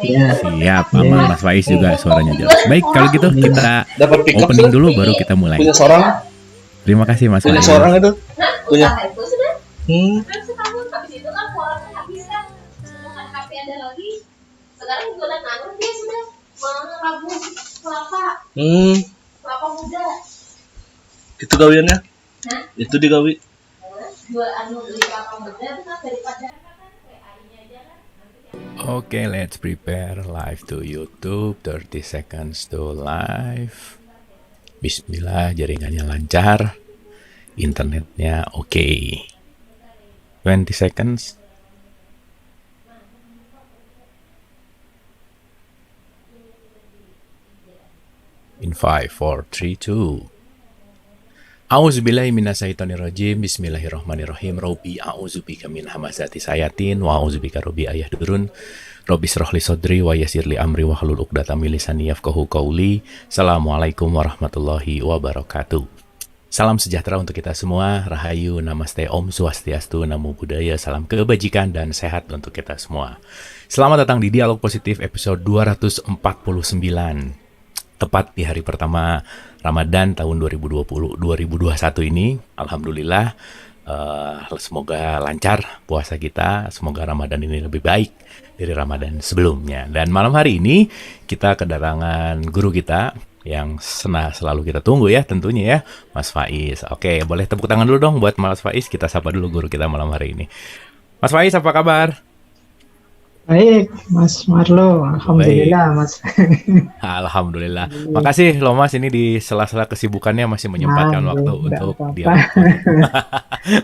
Ya, Siap, aman. Mas Faiz juga suaranya jelas. Baik, kalau gitu kita dapat pick up opening sudah? dulu baru kita mulai. Punya seorang, Terima kasih Mas punya Faiz. seorang itu, punya. Sekarang jualan anggur dia sudah merabu kelapa muda. Itu gawiannya? Itu digawi. Jual beli kelapa muda itu kan daripada Oke, let's prepare live to YouTube. 30 seconds to live. Bismillah, jaringannya lancar. Internetnya oke. 20 seconds. In 5, 4, 3, 2. A'udzubillahi minasyaitonirrajim. Bismillahirrahmanirrahim. Rabbi a'udzubika min hamazati sayatin wa a'udzubika rabbi ayahdurun. Rabbi shrahli sadri wa yassirli amri wa hlul 'uqdatam min lisani yafqahu qawli. Assalamualaikum warahmatullahi wabarakatuh. Salam sejahtera untuk kita semua. Rahayu, namaste, om swastiastu, namo buddhaya, salam kebajikan dan sehat untuk kita semua. Selamat datang di Dialog Positif episode 249. Tepat di hari pertama Ramadan tahun 2021 ini. Alhamdulillah, semoga lancar puasa kita. Semoga Ramadan ini lebih baik dari Ramadan sebelumnya. Dan malam hari ini kita kedatangan guru kita yang selalu kita tunggu ya, tentunya ya, Mas Faiz. Oke, boleh tepuk tangan dulu dong buat Mas Faiz. Kita sapa dulu guru kita malam hari ini. Mas Faiz, apa kabar? Baik, Mas Marlo. Alhamdulillah, Mas. Alhamdulillah. Makasih loh Mas, ini di sela-sela kesibukannya masih menyempatkan waktu untuk dia.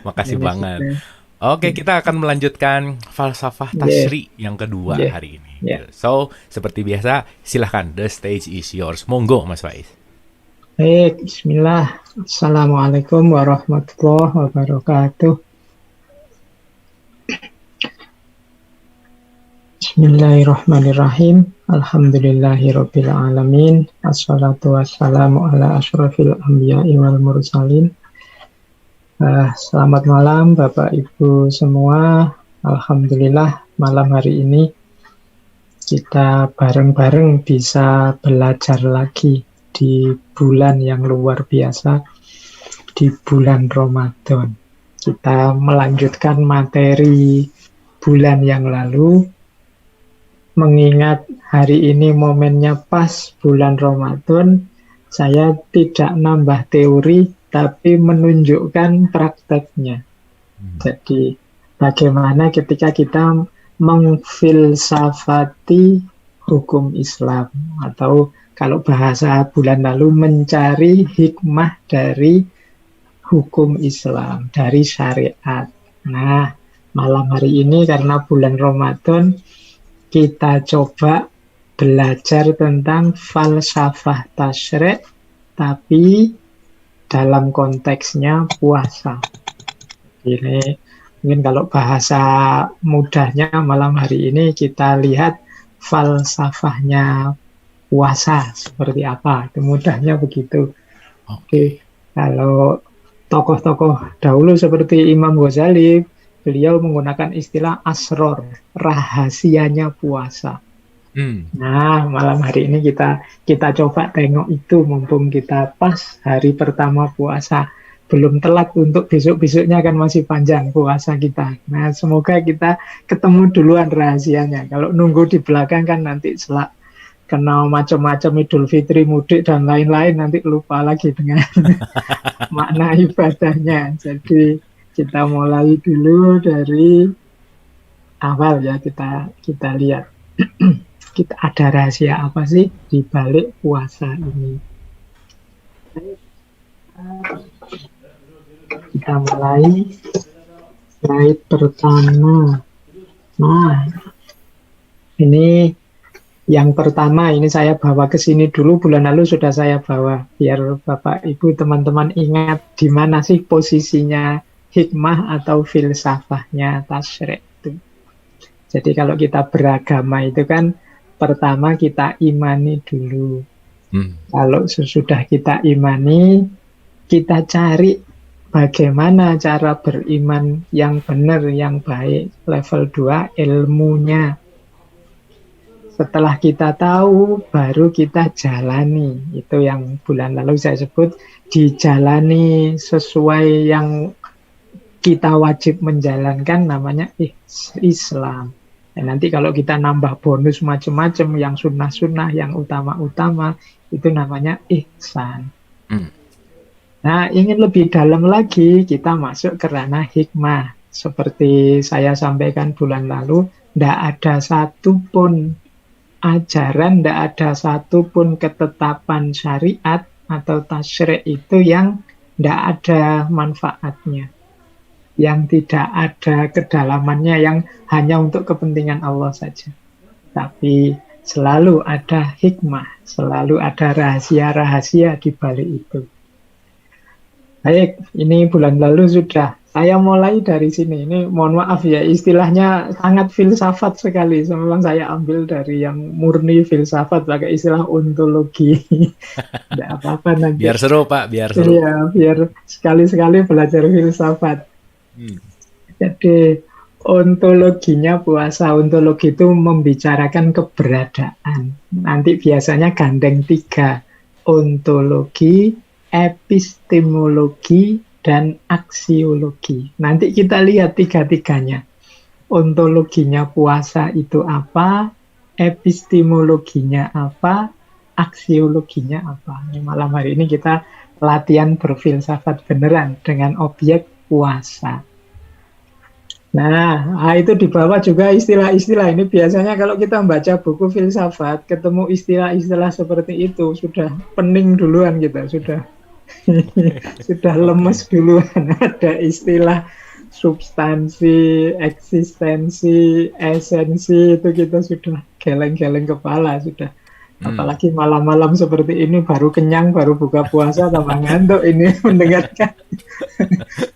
Makasih banget. Oke, kita akan melanjutkan falsafah tasyri yang kedua hari ini. So, seperti biasa, silahkan, the stage is yours. Monggo, Mas Faiz. Baik, bismillah. Assalamualaikum warahmatullahi wabarakatuh. Bismillahirrahmanirrahim. Alhamdulillahirabbil alamin. Assalatu wassalamu ala asyrafil anbiya'i wal mursalin. Selamat malam Bapak Ibu semua. Alhamdulillah malam hari ini kita bareng-bareng bisa belajar lagi di bulan yang luar biasa, di bulan Ramadan. Kita melanjutkan materi bulan yang lalu, mengingat hari ini momennya pas bulan Ramadan. Saya tidak nambah teori, tapi menunjukkan prakteknya. Jadi bagaimana ketika kita mengfilsafati hukum Islam, atau kalau bahasa bulan lalu mencari hikmah dari hukum Islam, dari syariat. Nah, malam hari ini karena bulan Ramadan, kita coba belajar tentang falsafah tasyri', tapi dalam konteksnya puasa. Ini mungkin kalau bahasa mudahnya malam hari ini kita lihat falsafahnya puasa seperti apa. Itu mudahnya begitu. Oke. Kalau tokoh-tokoh dahulu seperti Imam Ghazali, beliau menggunakan istilah asror, rahasianya puasa. Nah, malam hari ini kita coba tengok itu, mumpung kita pas hari pertama puasa. Belum telat untuk besok-besoknya, kan masih panjang puasa kita. Nah, semoga kita ketemu duluan rahasianya. Kalau nunggu di belakang kan nanti selak kena macam-macam Idul Fitri, mudik, dan lain-lain, nanti lupa lagi dengan makna ibadahnya. Jadi kita mulai dulu dari awal ya, kita lihat kita ada rahasia apa sih di balik puasa ini. Kita mulai slide pertama. Nah, ini yang pertama, ini saya bawa ke sini dulu, bulan lalu sudah saya bawa biar Bapak Ibu teman-teman ingat di mana sih posisinya hikmah atau filsafahnya tasyri' itu. Jadi kalau kita beragama itu kan pertama kita imani dulu. Kalau sesudah kita imani, kita cari bagaimana cara beriman yang benar, yang baik. Level 2 ilmunya. Setelah kita tahu, baru kita jalani. Itu yang bulan lalu saya sebut dijalani sesuai yang kita wajib menjalankan, namanya Islam. Dan nanti kalau kita nambah bonus macam-macam, yang sunnah-sunnah, yang utama-utama, itu namanya ihsan. Nah, ingin lebih dalam lagi, kita masuk ke ranah hikmah. Seperti saya sampaikan bulan lalu, tidak ada satupun ajaran, tidak ada satupun ketetapan syariat atau tasyri' itu yang tidak ada manfaatnya, yang tidak ada kedalamannya, yang hanya untuk kepentingan Allah saja. Tapi selalu ada hikmah, selalu ada rahasia-rahasia di balik itu. Baik, ini bulan lalu sudah. Saya mulai dari sini. Ini mohon maaf ya, istilahnya sangat filsafat sekali. Memang saya ambil dari yang murni filsafat, pakai istilah ontologi. Tidak apa-apa nanti. Biar seru, Pak, biar seru. Iya, biar sekali-sekali belajar filsafat. Jadi ontologinya puasa. Ontologi itu membicarakan keberadaan. Nanti biasanya gandeng 3. Ontologi, epistemologi, dan aksiologi. Nanti kita lihat 3-3-nya. Ontologinya puasa itu apa, epistemologinya apa, aksiologinya apa. Ini malam hari ini kita latihan berfilsafat beneran dengan objek puasa. Nah, itu di bawah juga istilah-istilah. Ini biasanya kalau kita membaca buku filsafat, ketemu istilah-istilah seperti itu, sudah pening duluan kita, sudah lemes duluan. Ada istilah substansi, eksistensi, esensi, itu kita sudah geleng-geleng kepala sudah. Apalagi malam-malam seperti ini, baru kenyang, baru buka puasa, tambah ngantuk ini mendengarkan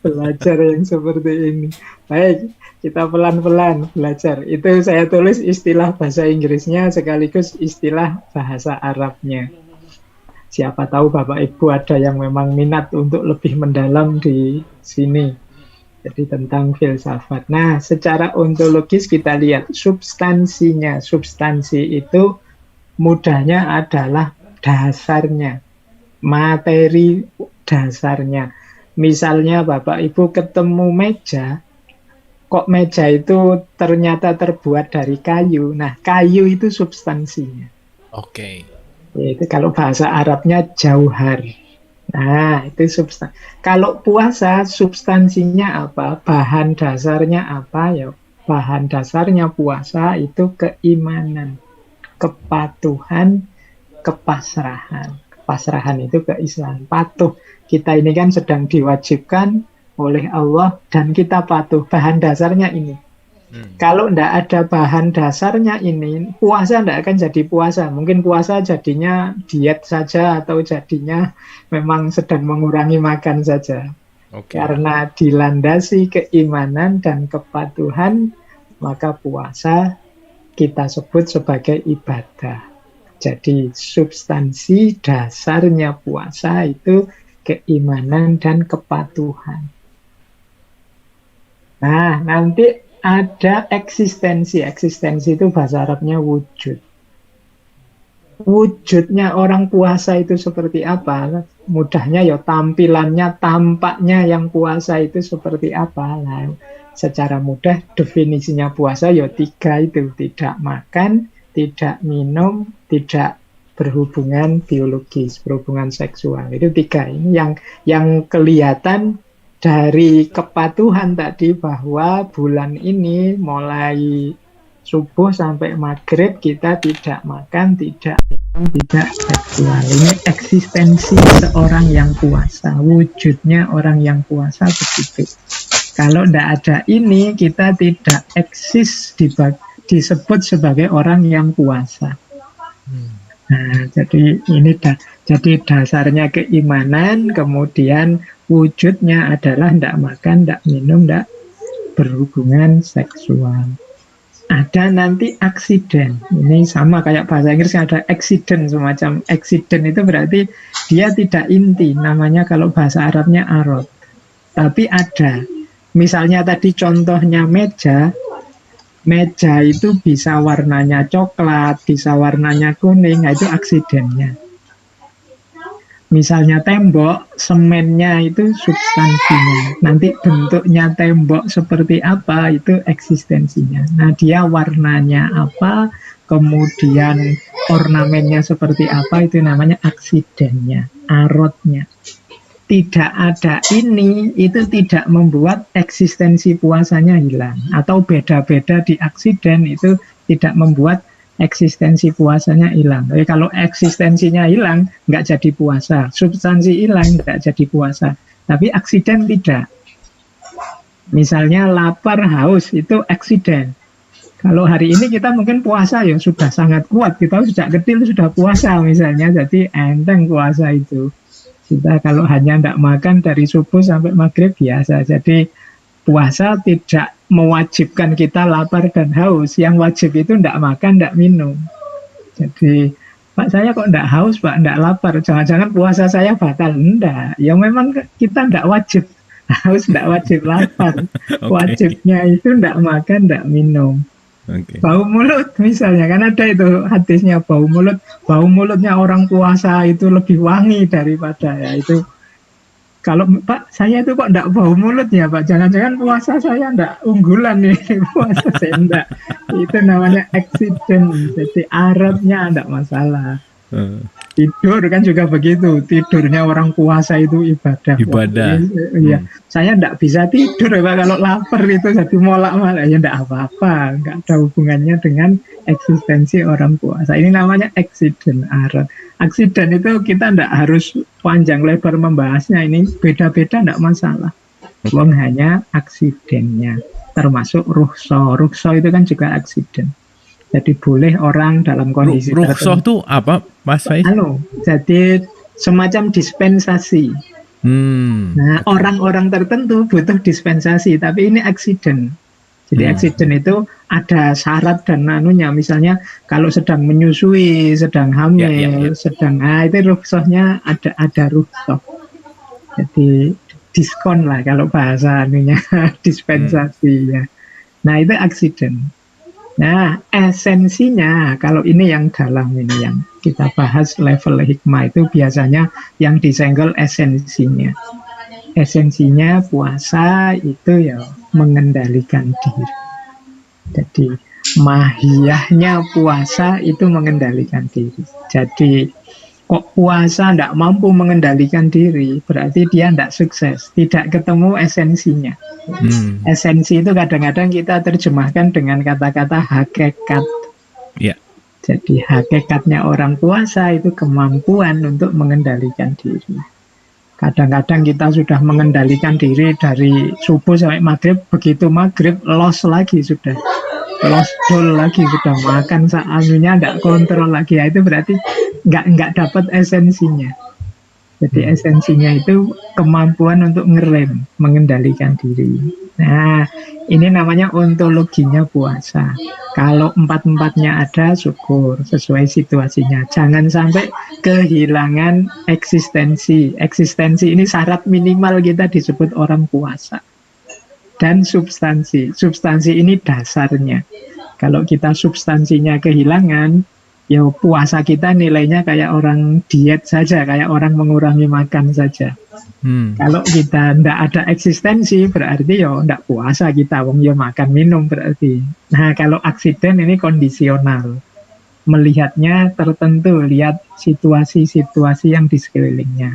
belajar yang seperti ini. Baik, kita pelan-pelan belajar. Itu saya tulis istilah bahasa Inggrisnya sekaligus istilah bahasa Arabnya. Siapa tahu Bapak Ibu ada yang memang minat untuk lebih mendalam di sini. Jadi tentang filsafat. Nah, secara ontologis kita lihat substansinya. Substansi itu mudahnya adalah dasarnya, materi dasarnya. Misalnya Bapak Ibu ketemu meja, kok meja itu ternyata terbuat dari kayu. Nah, kayu itu substansinya. Oke. Itu kalau bahasa Arabnya jauhar. Nah, itu substansi. Kalau puasa, substansinya apa? Bahan dasarnya apa? Ya, bahan dasarnya puasa itu keimanan, kepatuhan, kepasrahan. Kepasrahan itu keislaman. Patuh. Kita ini kan sedang diwajibkan oleh Allah dan kita patuh. Bahan dasarnya ini. Kalau tidak ada bahan dasarnya ini, puasa tidak akan jadi puasa. Mungkin puasa jadinya diet saja atau jadinya memang sedang mengurangi makan saja. Karena dilandasi keimanan dan kepatuhan, maka puasa kita sebut sebagai ibadah. Jadi substansi dasarnya puasa itu keimanan dan kepatuhan. Nah, nanti ada eksistensi. Eksistensi itu bahasa Arabnya wujud. Wujudnya orang puasa itu seperti apa? Mudahnya ya tampilannya, tampaknya yang puasa itu seperti apa. Nah, secara mudah definisinya puasa ya 3 itu. Tidak makan, tidak minum, tidak berhubungan biologis, berhubungan seksual. Itu 3. Ini yang kelihatan dari kepatuhan tadi, bahwa bulan ini mulai subuh sampai maghrib kita tidak makan, tidak minum, tidak seksual. Ini eksistensi seorang yang puasa, wujudnya orang yang puasa begitu. Kalau tidak ada ini, kita tidak eksis disebut sebagai orang yang puasa. Nah, jadi ini jadi dasarnya keimanan, kemudian wujudnya adalah tidak makan, tidak minum, tidak berhubungan seksual. Ada nanti aksiden. Ini sama kayak bahasa Inggris, ada accident, semacam accident itu berarti dia tidak inti. Namanya kalau bahasa Arabnya arad. Tapi ada. Misalnya tadi contohnya meja, Meja itu bisa warnanya coklat, bisa warnanya kuning, nah itu aksidennya. Misalnya tembok, semennya itu substansinya. Nanti bentuknya tembok seperti apa, itu eksistensinya. Nah, dia warnanya apa, kemudian ornamennya seperti apa, itu namanya aksidennya, arodnya. Tidak ada ini, itu tidak membuat eksistensi puasanya hilang. Atau beda-beda di aksiden, itu tidak membuat eksistensi puasanya hilang. Jadi kalau eksistensinya hilang, nggak jadi puasa. Substansi hilang, nggak jadi puasa. Tapi aksiden tidak. Misalnya lapar, haus, itu aksiden. Kalau hari ini kita mungkin puasa ya sudah sangat kuat. Kita sejak kecil sudah puasa misalnya. Jadi enteng puasa itu. Kita kalau hanya tidak makan dari subuh sampai maghrib biasa. Jadi puasa tidak mewajibkan kita lapar dan haus. Yang wajib itu tidak makan, tidak minum. Jadi, Pak saya kok tidak haus, Pak, tidak lapar. Jangan-jangan puasa saya batal. Tidak. Ya memang kita tidak wajib haus, tidak wajib lapar. Wajibnya itu tidak makan, tidak minum. Bau mulut misalnya, kan ada itu hadisnya bau mulut. Bau mulutnya orang puasa itu lebih wangi daripada ya itu. Kalau Pak, saya itu kok enggak bau mulut ya Pak, jangan-jangan puasa saya enggak unggulan nih, puasa saya enggak. Itu namanya accident, jadi aratnya enggak masalah. Tidur kan juga begitu, tidurnya orang puasa itu ibadah. Iya, saya enggak bisa tidur ya Pak, kalau lapar itu jadi molak-malak, ya enggak apa-apa, enggak ada hubungannya dengan eksistensi orang puasa. Ini namanya accident, arat. Aksiden itu kita tidak harus panjang lebar membahasnya, ini beda-beda tidak masalah. Wong hanya aksidennya, termasuk rukhsah. Rukhsah itu kan juga aksiden. Jadi boleh orang dalam kondisi rukhsah itu apa, Mas Faiz? Jadi semacam dispensasi. Nah, orang-orang tertentu butuh dispensasi, tapi ini aksiden. Jadi aksiden itu ada syarat dan anunya, misalnya kalau sedang menyusui, sedang hamil, sedang, nah itu rukhsahnya ada rukhsah. Jadi diskon lah kalau bahasa anunya, dispensasi ya. Nah itu aksiden. Nah esensinya, kalau ini yang dalam ini yang kita bahas level hikmah itu biasanya yang disenggol esensinya. Esensinya puasa itu ya mengendalikan diri. Jadi mahiyahnya puasa itu mengendalikan diri. Jadi kok puasa tidak mampu mengendalikan diri, berarti dia tidak sukses, tidak ketemu esensinya. Esensi itu kadang-kadang kita terjemahkan dengan kata-kata hakikat. Jadi hakikatnya orang puasa itu kemampuan untuk mengendalikan diri. Kadang-kadang kita sudah mengendalikan diri dari subuh sampai maghrib, begitu maghrib lost lagi sudah, lost goal lagi sudah, makan seadanya tidak kontrol lagi, ya, itu berarti nggak dapat esensinya. Jadi esensinya itu kemampuan untuk ngerem, mengendalikan diri. Nah, ini namanya ontologinya puasa. Kalau empat-empatnya ada, syukur sesuai situasinya. Jangan sampai kehilangan eksistensi. Eksistensi ini syarat minimal kita disebut orang puasa. Dan substansi. Substansi ini dasarnya. Kalau kita substansinya kehilangan, ya puasa kita nilainya kayak orang diet saja, kayak orang mengurangi makan saja. Kalau kita ndak ada eksistensi, berarti ya ndak puasa kita, wong ya makan minum berarti. Nah kalau aksiden ini kondisional, melihatnya tertentu, lihat situasi-situasi yang di sekelilingnya.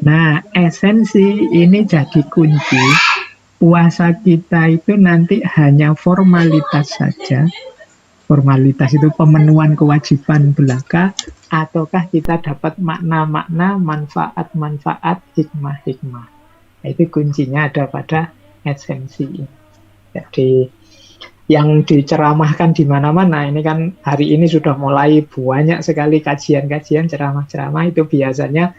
Nah esensi ini jadi kunci. Puasa kita itu nanti hanya formalitas saja. Formalitas itu pemenuhan kewajiban belaka, ataukah kita dapat makna-makna, manfaat-manfaat, hikmah-hikmah. Itu kuncinya ada pada esensi. Jadi yang diceramahkan di mana-mana, ini kan hari ini sudah mulai banyak sekali kajian-kajian, ceramah-ceramah, itu biasanya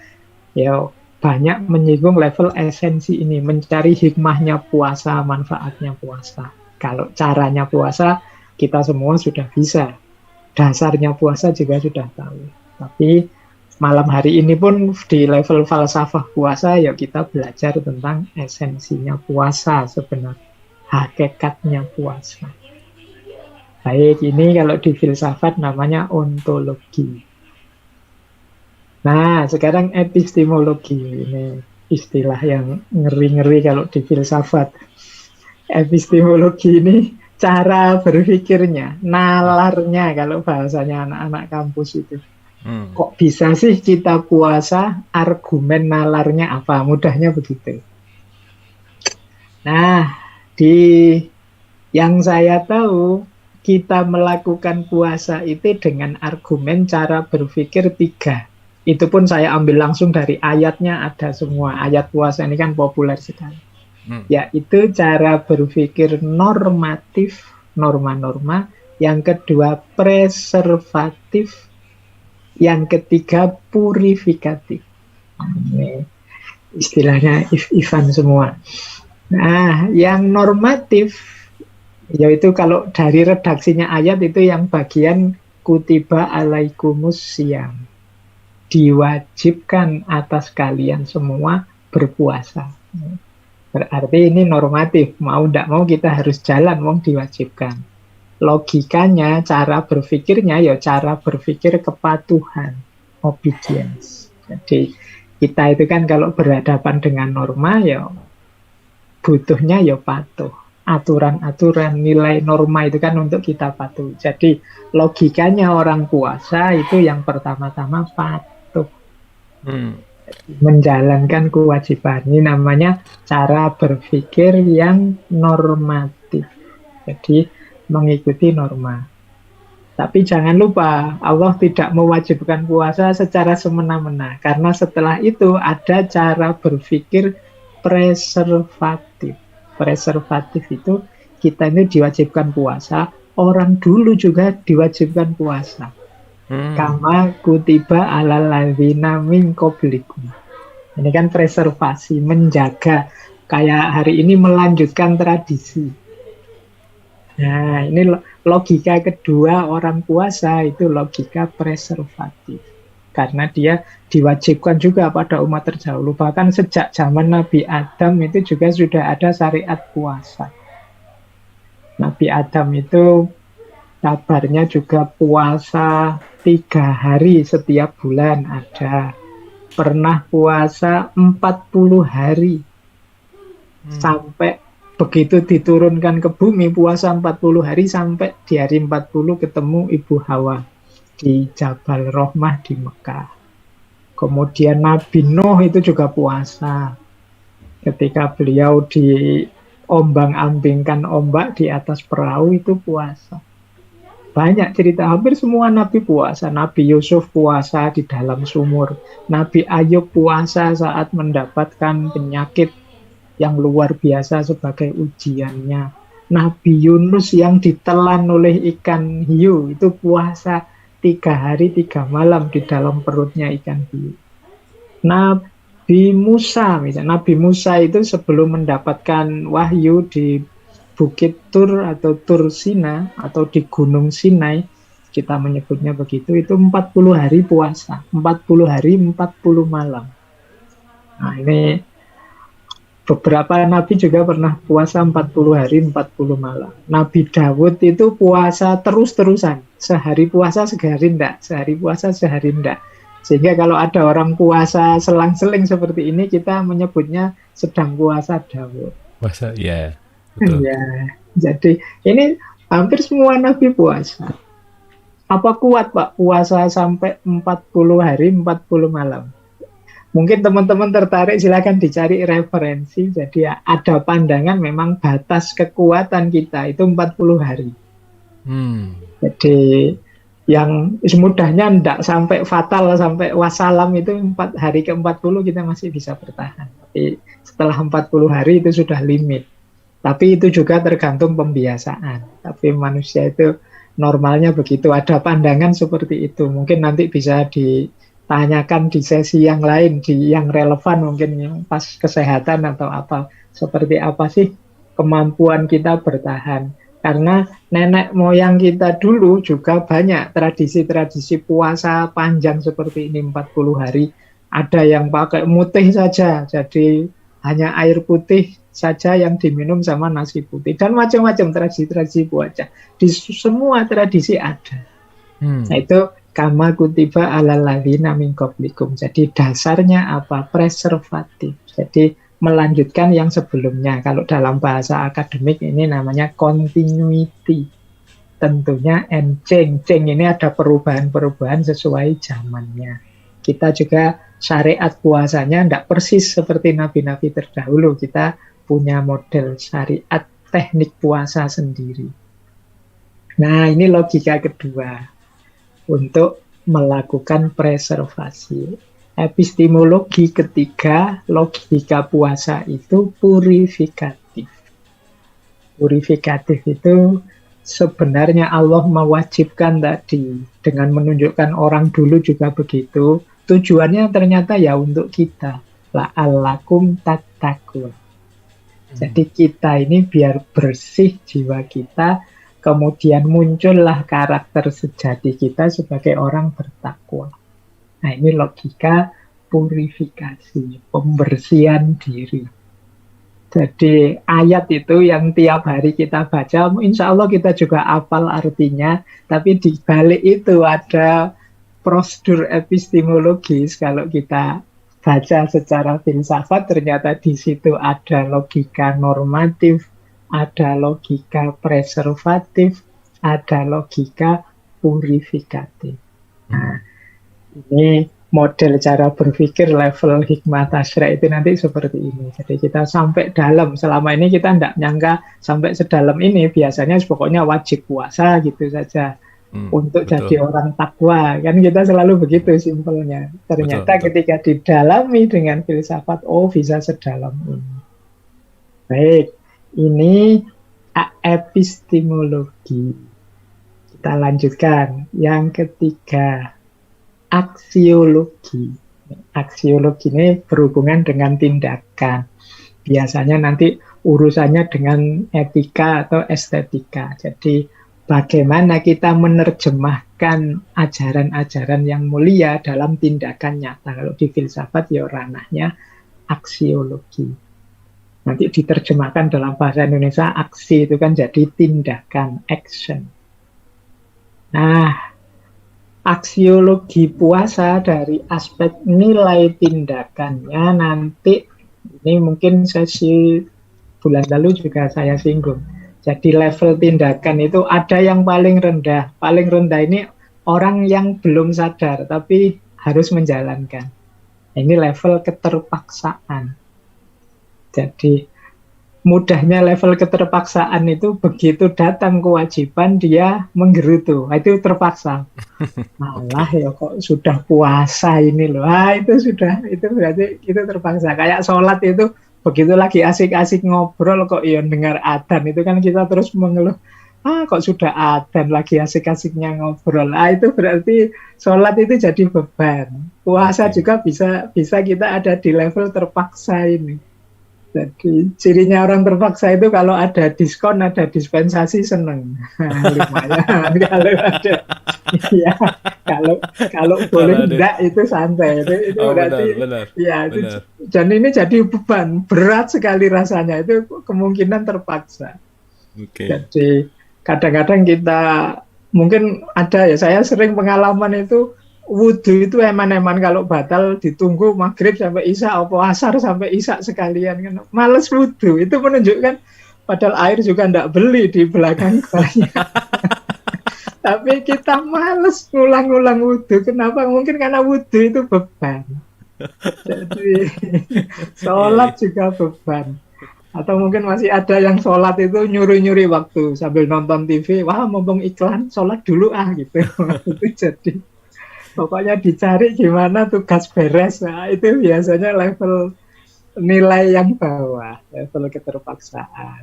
ya banyak menyinggung level esensi ini, mencari hikmahnya puasa, manfaatnya puasa. Kalau caranya puasa, kita semua sudah bisa. Dasarnya puasa juga sudah tahu. Tapi malam hari ini pun di level falsafah puasa, ya kita belajar tentang esensinya puasa sebenarnya. Hakikatnya puasa. Baik, ini kalau di filsafat namanya ontologi. Nah, sekarang epistemologi. Ini istilah yang ngeri-ngeri kalau di filsafat. Epistemologi ini cara berpikirnya, nalarnya kalau bahasanya anak-anak kampus itu. Kok bisa sih kita puasa, argumen nalarnya apa? Mudahnya begitu. Nah, yang saya tahu, kita melakukan puasa itu dengan argumen cara berpikir 3. Itu pun saya ambil langsung dari ayatnya, ada semua. Ayat puasa ini kan populer sekali. Yaitu cara berpikir normatif, norma-norma. Yang kedua preservatif. Yang ketiga purifikatif. Ini istilahnya if-ifan semua. Nah, yang normatif, yaitu kalau dari redaksinya ayat itu yang bagian kutiba alaikumus siyam. Diwajibkan atas kalian semua berpuasa. Berarti ini normatif, mau tidak mau kita harus jalan, wong diwajibkan. Logikanya, cara berpikirnya, ya cara berpikir kepatuhan, obedience. Jadi kita itu kan kalau berhadapan dengan norma, ya butuhnya ya patuh. Aturan-aturan, nilai norma itu kan untuk kita patuh. Jadi logikanya orang puasa itu yang pertama-tama patuh. Menjalankan kewajiban. Ini namanya cara berpikir yang normatif. Jadi mengikuti norma. Tapi jangan lupa, Allah tidak mewajibkan puasa secara semena-mena. Karena setelah itu ada cara berpikir preservatif. Preservatif itu kita ini diwajibkan puasa, orang dulu juga diwajibkan puasa. Kama kutiba alal ladzina min qablikum. Ini kan preservasi, menjaga. Kayak hari ini melanjutkan tradisi. Nah, ini logika kedua orang puasa, itu logika preservatif. Karena dia diwajibkan juga pada umat terdahulu. Bahkan sejak zaman Nabi Adam itu juga sudah ada syariat puasa. Nabi Adam itu kabarnya juga puasa 3 hari setiap bulan ada. Pernah puasa 40 hari. Sampai begitu diturunkan ke bumi, puasa 40 hari sampai di hari 40 ketemu Ibu Hawa di Jabal Rahmah di Mekah. Kemudian Nabi Nuh itu juga puasa. Ketika beliau diombang-ambingkan ombak di atas perahu itu puasa. Banyak cerita, hampir semua Nabi puasa. Nabi Yusuf puasa di dalam sumur. Nabi Ayub puasa saat mendapatkan penyakit yang luar biasa sebagai ujiannya. Nabi Yunus yang ditelan oleh ikan hiu itu puasa 3 hari 3 malam di dalam perutnya ikan hiu. Nabi Musa, misalnya Nabi Musa itu sebelum mendapatkan wahyu di Bukit Tur atau Tur Sina atau di Gunung Sinai, kita menyebutnya begitu, itu 40 hari puasa, 40 hari 40 malam. Nah, ini beberapa nabi juga pernah puasa 40 hari 40 malam. Nabi Dawud itu puasa terus-terusan, sehari puasa sehari enggak, sehari puasa sehari enggak. Sehingga kalau ada orang puasa selang-seling seperti ini, kita menyebutnya sedang puasa Dawud. Puasa, ya. Betul. Ya, jadi ini hampir semua nabi puasa. Apa kuat Pak puasa sampai 40 hari 40 malam? Mungkin teman-teman tertarik, silakan dicari referensi. Jadi ada pandangan memang batas kekuatan kita itu 40 hari. Jadi yang semudahnya tidak sampai fatal, sampai wassalam itu 4 hari ke-40 kita masih bisa bertahan. Tapi setelah 40 hari itu sudah limit. Tapi itu juga tergantung pembiasaan. Tapi manusia itu normalnya begitu. Ada pandangan seperti itu. Mungkin nanti bisa ditanyakan di sesi yang lain, di yang relevan mungkin yang pas kesehatan atau apa. Seperti apa sih kemampuan kita bertahan. Karena nenek moyang kita dulu juga banyak tradisi-tradisi puasa panjang seperti ini 40 hari. Ada yang pakai mutih saja, jadi hanya air putih saja yang diminum sama nasi putih. Dan macam-macam tradisi-tradisi puasa. Di semua tradisi ada. Nah itu kama kutiba alal ladzina min qablikum. Jadi dasarnya apa? Preservatif. Jadi melanjutkan yang sebelumnya. Kalau dalam bahasa akademik ini namanya continuity. Tentunya and change. Change ini ada perubahan-perubahan sesuai zamannya. Kita juga syariat puasanya tidak persis seperti nabi-nabi terdahulu. Kita punya model syariat teknik puasa sendiri. Nah ini logika kedua untuk melakukan preservasi. Epistemologi ketiga, logika puasa itu purifikatif. Purifikatif itu sebenarnya Allah mewajibkan tadi dengan menunjukkan orang dulu juga begitu. Tujuannya ternyata ya untuk kita. La'allakum tattaqun. Jadi kita ini biar bersih jiwa kita, kemudian muncullah karakter sejati kita sebagai orang bertakwa. Nah ini logika purifikasi, pembersihan diri. Jadi ayat itu yang tiap hari kita baca, insya Allah kita juga hafal artinya, tapi di balik itu ada prosedur epistemologis. Kalau kita baca secara filsafat, ternyata di situ ada logika normatif, ada logika preservatif, ada logika purifikatif. Nah, ini model cara berpikir level hikmah tasyri' itu nanti seperti ini. Jadi kita sampai dalam, selama ini kita tidak nyangka sampai sedalam ini. Biasanya pokoknya wajib puasa gitu saja. Untuk betul. Jadi orang takwa. Kan kita selalu begitu simpelnya. Ternyata betul. Ketika didalami dengan filsafat, oh bisa sedalam ini. Baik. Ini epistemologi. Kita lanjutkan. Yang ketiga, aksiologi. Aksiologi ini berhubungan dengan tindakan. Biasanya nanti urusannya dengan etika atau estetika. Jadi bagaimana kita menerjemahkan ajaran-ajaran yang mulia dalam tindakan nyata. Kalau di filsafat ya ranahnya aksiologi. Nanti diterjemahkan dalam bahasa Indonesia, aksi itu kan jadi tindakan, action. Nah, aksiologi puasa dari aspek nilai tindakannya nanti, ini mungkin sesi bulan lalu juga saya singgung. Jadi level tindakan itu ada yang paling rendah. Paling rendah ini orang yang belum sadar, tapi harus menjalankan. Ini level keterpaksaan. Jadi mudahnya level keterpaksaan itu begitu datang kewajiban dia menggerutu. Itu terpaksa. Malah ya kok sudah puasa ini loh. Itu berarti itu terpaksa. Kayak sholat itu begitu lagi asik-asik ngobrol kok ya dengar adzan, itu kan kita terus mengeluh, kok sudah adzan lagi asik-asiknya ngobrol. Itu berarti sholat itu jadi beban. Puasa juga bisa kita ada di level terpaksa ini. Jadi cirinya orang terpaksa itu kalau ada diskon, ada dispensasi seneng. Lumayan kalau ada. Ya, kalau boleh enggak itu santai. Itu berarti benar. Ya, itu, benar. Dan ini jadi beban berat sekali rasanya. Itu kemungkinan terpaksa. Jadi kadang-kadang kita mungkin ada ya, saya sering pengalaman itu wudhu itu eman-eman kalau batal ditunggu maghrib sampai isya atau asar sampai isya sekalian kan. Males wudhu, itu menunjukkan padahal air juga enggak beli di belakang banyak. Tapi kita males ngulang-ngulang wudhu. Kenapa? Mungkin karena wudhu itu beban. Jadi sholat juga beban. Atau mungkin masih ada yang sholat itu nyuri-nyuri waktu sambil nonton TV. Wah, mumpung iklan, sholat dulu gitu. Itu jadi pokoknya dicari gimana tugas beres. Nah, itu biasanya level nilai yang bawah, level keterpaksaan.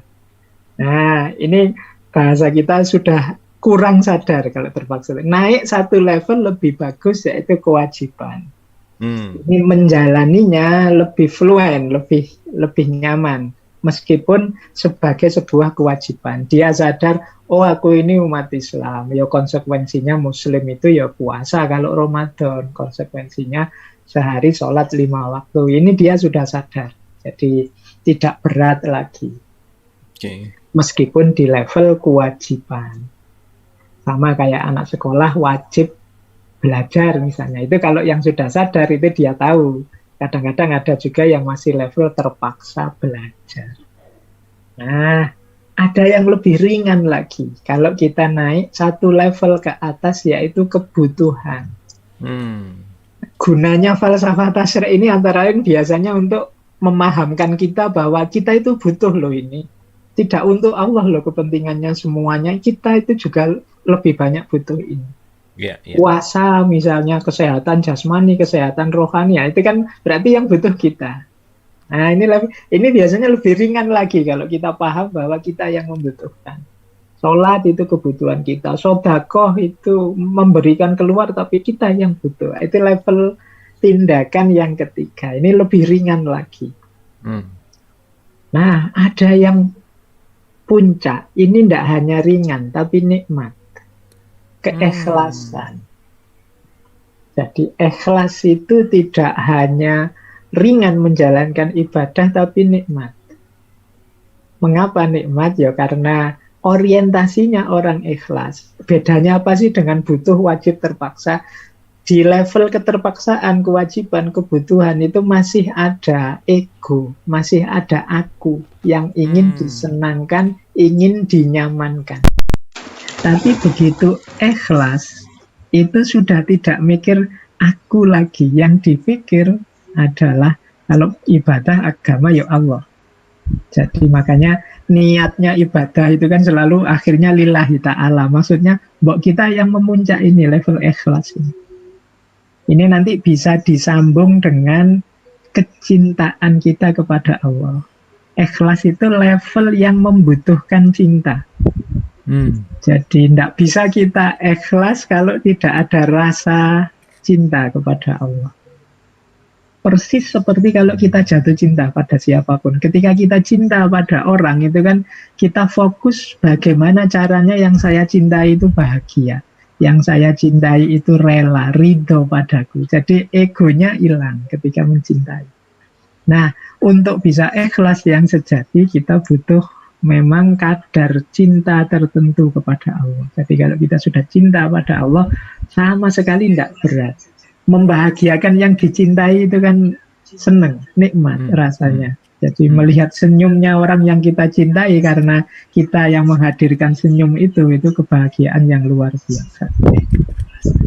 Nah, ini bahasa kita sudah kurang sadar kalau terpaksa. Naik satu level lebih bagus, yaitu kewajiban. Ini menjalaninya lebih fluen, lebih nyaman. Meskipun sebagai sebuah kewajiban. Dia sadar, oh aku ini umat Islam. Ya konsekuensinya Muslim itu ya puasa kalau Ramadan. Konsekuensinya sehari sholat 5 waktu. Ini dia sudah sadar. Jadi tidak berat lagi. Oke. Meskipun di level kewajiban. Sama kayak anak sekolah wajib belajar misalnya. Itu kalau yang sudah sadar itu dia tahu. Kadang-kadang ada juga yang masih level terpaksa belajar. Nah, ada yang lebih ringan lagi. Kalau kita naik satu level ke atas yaitu kebutuhan. Gunanya falsafah tasyrik ini antara lain biasanya untuk memahamkan kita bahwa kita itu butuh loh ini. Tidak untuk Allah loh kepentingannya semuanya. Kita itu juga lebih banyak butuh ini. Puasa misalnya, kesehatan jasmani, kesehatan rohani, ya, itu kan berarti yang butuh kita. Nah ini biasanya lebih ringan lagi kalau kita paham bahwa kita yang membutuhkan. Sholat itu kebutuhan kita, sedekah itu memberikan keluar tapi kita yang butuh. Itu level tindakan yang ketiga. Ini lebih ringan lagi. Nah ada yang puncak, ini tidak hanya ringan tapi nikmat, keikhlasan. Jadi ikhlas itu tidak hanya ringan menjalankan ibadah tapi nikmat. Mengapa nikmat? Ya karena orientasinya orang ikhlas. Bedanya apa sih dengan butuh, wajib, terpaksa? Di level keterpaksaan, kewajiban, kebutuhan itu masih ada ego, masih ada aku yang ingin disenangkan, ingin dinyamankan. Tapi begitu ikhlas, itu sudah tidak mikir aku lagi. Yang dipikir adalah kalau ibadah agama ya Allah. Jadi makanya niatnya ibadah itu kan selalu akhirnya lillahi ta'ala. Maksudnya mbok kita yang memuncak ini level ikhlas ini. Ini nanti bisa disambung dengan kecintaan kita kepada Allah. Ikhlas itu level yang membutuhkan cinta. Jadi tidak bisa kita ikhlas kalau tidak ada rasa cinta kepada Allah. Persis seperti kalau kita jatuh cinta pada siapapun. Ketika kita cinta pada orang itu kan kita fokus bagaimana caranya yang saya cintai itu bahagia. Yang saya cintai itu rela, ridho padaku. Jadi egonya hilang ketika mencintai. Nah, untuk bisa ikhlas yang sejati kita butuh memang kadar cinta tertentu kepada Allah. Jadi kalau kita sudah cinta pada Allah, sama sekali tidak berat. Membahagiakan yang dicintai itu kan senang, nikmat rasanya. Jadi melihat senyumnya orang yang kita cintai karena kita yang menghadirkan senyum itu kebahagiaan yang luar biasa.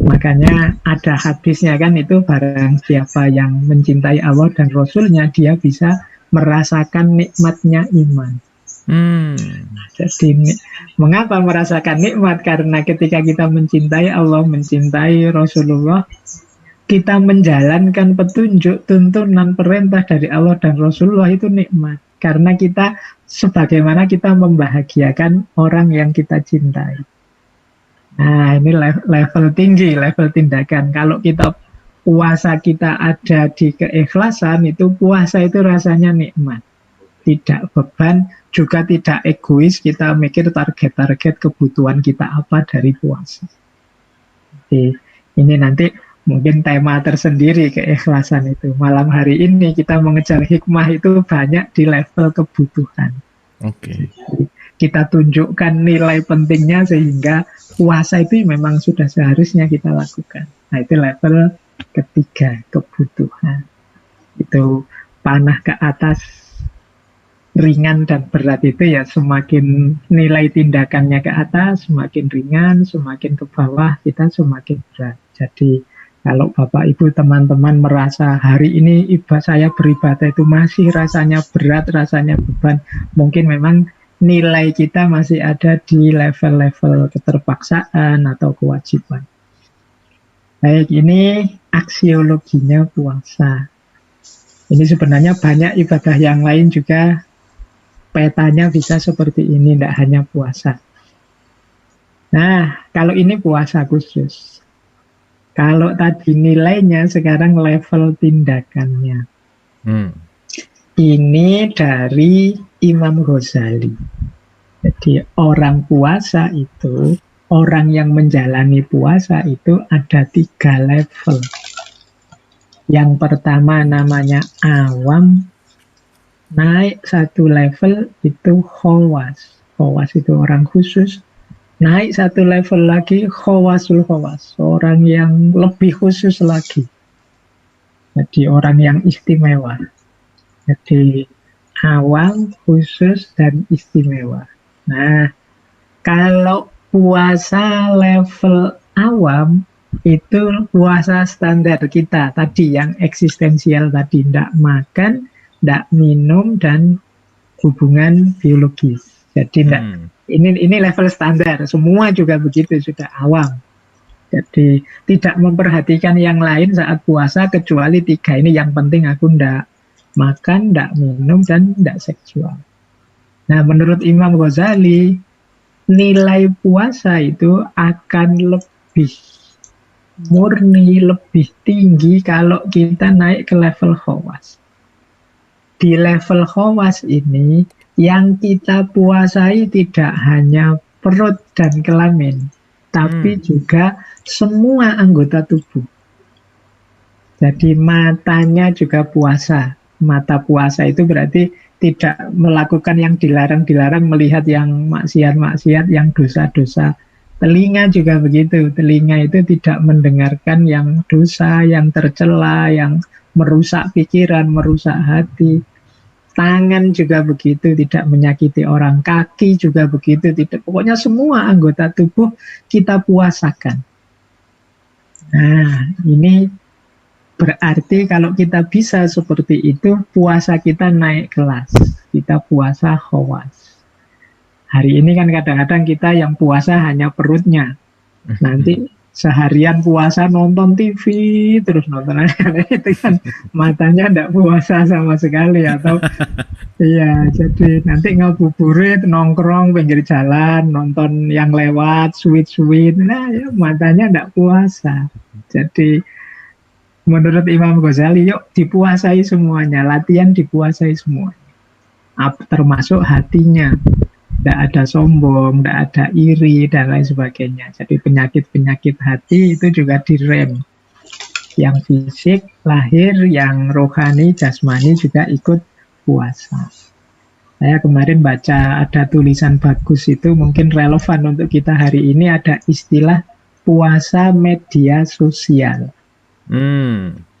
Makanya ada hadisnya kan itu, barang siapa yang mencintai Allah dan Rasulnya dia bisa merasakan nikmatnya iman. Jadi mengapa merasakan nikmat? Karena ketika kita mencintai Allah, mencintai Rasulullah, kita menjalankan petunjuk, tuntunan, perintah dari Allah dan Rasulullah itu nikmat. Karena kita, sebagaimana kita membahagiakan orang yang kita cintai. Nah ini level tinggi, level tindakan. Kalau kita puasa kita ada di keikhlasan, itu puasa itu rasanya nikmat. Tidak beban, juga tidak egois, kita mikir target-target kebutuhan kita apa dari puasa. Jadi ini nanti mungkin tema tersendiri keikhlasan itu. Malam hari ini kita mengejar hikmah itu banyak di level kebutuhan. Kita tunjukkan nilai pentingnya sehingga puasa itu memang sudah seharusnya kita lakukan. Nah itu level ketiga, kebutuhan. Itu panah ke atas, ringan dan berat itu ya semakin nilai tindakannya ke atas, semakin ringan, semakin ke bawah kita semakin berat. Jadi kalau Bapak Ibu teman-teman merasa hari ini saya beribadah itu masih rasanya berat, rasanya beban, mungkin memang nilai kita masih ada di level-level keterpaksaan atau kewajiban. Baik, ini aksiologinya puasa. Ini sebenarnya banyak ibadah yang lain juga petanya bisa seperti ini, tidak hanya puasa. Nah, kalau ini puasa khusus. Kalau tadi nilainya, sekarang level tindakannya. Ini dari Imam Ghazali. Jadi orang puasa itu, orang yang menjalani puasa itu ada 3 level. Yang pertama namanya awam, Naik satu level itu khawas. Khawas itu orang khusus. Naik satu level lagi khawasul khawas. Orang yang lebih khusus lagi. Jadi orang yang istimewa. Jadi awam, khusus, dan istimewa. Nah, kalau puasa level awam, itu puasa standar kita tadi yang eksistensial tadi, tidak makan, tidak minum, dan hubungan biologis. Jadi ini level standar, semua juga begitu, sudah awam. Jadi tidak memperhatikan yang lain saat puasa kecuali 3 ini yang penting, aku tidak makan, tidak minum, dan tidak seksual. Nah, menurut Imam Ghazali, nilai puasa itu akan lebih murni, lebih tinggi kalau kita naik ke level khawas. Di level khawas ini, yang kita puasai tidak hanya perut dan kelamin, tapi juga semua anggota tubuh. Jadi matanya juga puasa. Mata puasa itu berarti tidak melakukan yang dilarang-dilarang, melihat yang maksiat-maksiat, yang dosa-dosa. Telinga juga begitu. Telinga itu tidak mendengarkan yang dosa, yang tercela, yang merusak pikiran, merusak hati. Tangan juga begitu, tidak menyakiti orang. Kaki juga begitu, tidak. Pokoknya semua anggota tubuh kita puasakan. Nah, ini berarti kalau kita bisa seperti itu, puasa kita naik kelas. Kita puasa khawas. Hari ini kan kadang-kadang kita yang puasa hanya perutnya. Nanti seharian puasa nonton TV, terus nonton itu kan matanya tidak puasa sama sekali. Atau iya, jadi nanti ngabuburit, nongkrong pinggir jalan, nonton yang lewat, sweet-sweet. Nah, ya, matanya tidak puasa. Jadi menurut Imam Ghazali, yuk dipuasai semuanya, latihan dipuasai semuanya. Termasuk hatinya. Tidak ada sombong, tidak ada iri, dan lain sebagainya. Jadi penyakit-penyakit hati itu juga direm. Yang fisik, lahir, yang rohani, jasmani juga ikut puasa. Saya kemarin baca ada tulisan bagus itu, mungkin relevan untuk kita hari ini, ada istilah puasa media sosial.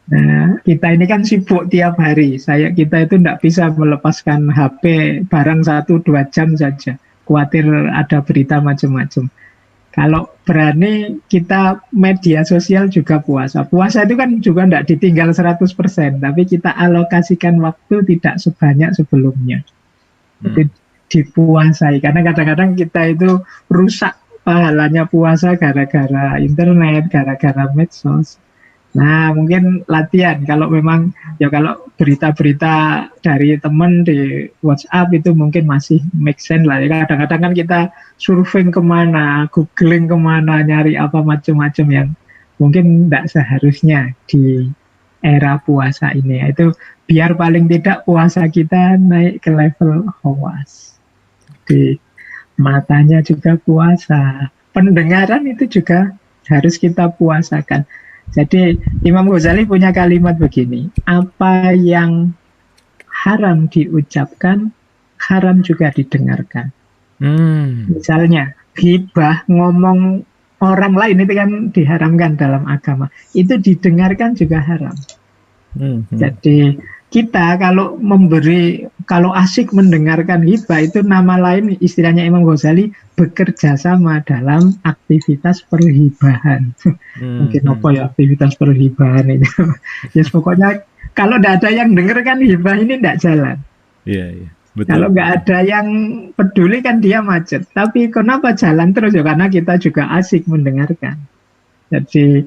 Nah, kita ini kan sibuk tiap hari. Kita itu tidak bisa melepaskan HP barang 1-2 jam saja. Khawatir ada berita macam-macam. Kalau berani kita media sosial juga puasa. Puasa itu kan juga tidak ditinggal 100%, tapi kita alokasikan waktu tidak sebanyak sebelumnya. Itu dipuasai. Karena kadang-kadang kita itu rusak pahalanya puasa gara-gara internet, gara-gara medsos. Nah, mungkin latihan. Kalau memang, ya kalau berita-berita dari teman di WhatsApp itu mungkin masih make sense lah. Ya, kadang-kadang kan kita surfing kemana, googling kemana, nyari apa macam-macam yang mungkin tidak seharusnya di era puasa ini. Itu biar paling tidak puasa kita naik ke level khawas. Di matanya juga puasa. Pendengaran itu juga harus kita puasakan. Jadi Imam Ghazali punya kalimat begini, apa yang haram diucapkan, haram juga didengarkan. Misalnya, ghibah, ngomong orang lain itu kan diharamkan dalam agama. Itu didengarkan juga haram. Jadi kita kalau asik mendengarkan ghibah, itu nama lain istilahnya Imam Ghazali, bekerja sama dalam aktivitas perhibahan. Mungkin apa ya aktivitas perhibahan itu. Yes, pokoknya kalau tidak ada yang dengar kan hibah ini tidak jalan. Iya, betul. Kalau nggak ada yang peduli kan dia macet. Tapi kenapa jalan terus? Ya karena kita juga asik mendengarkan. Jadi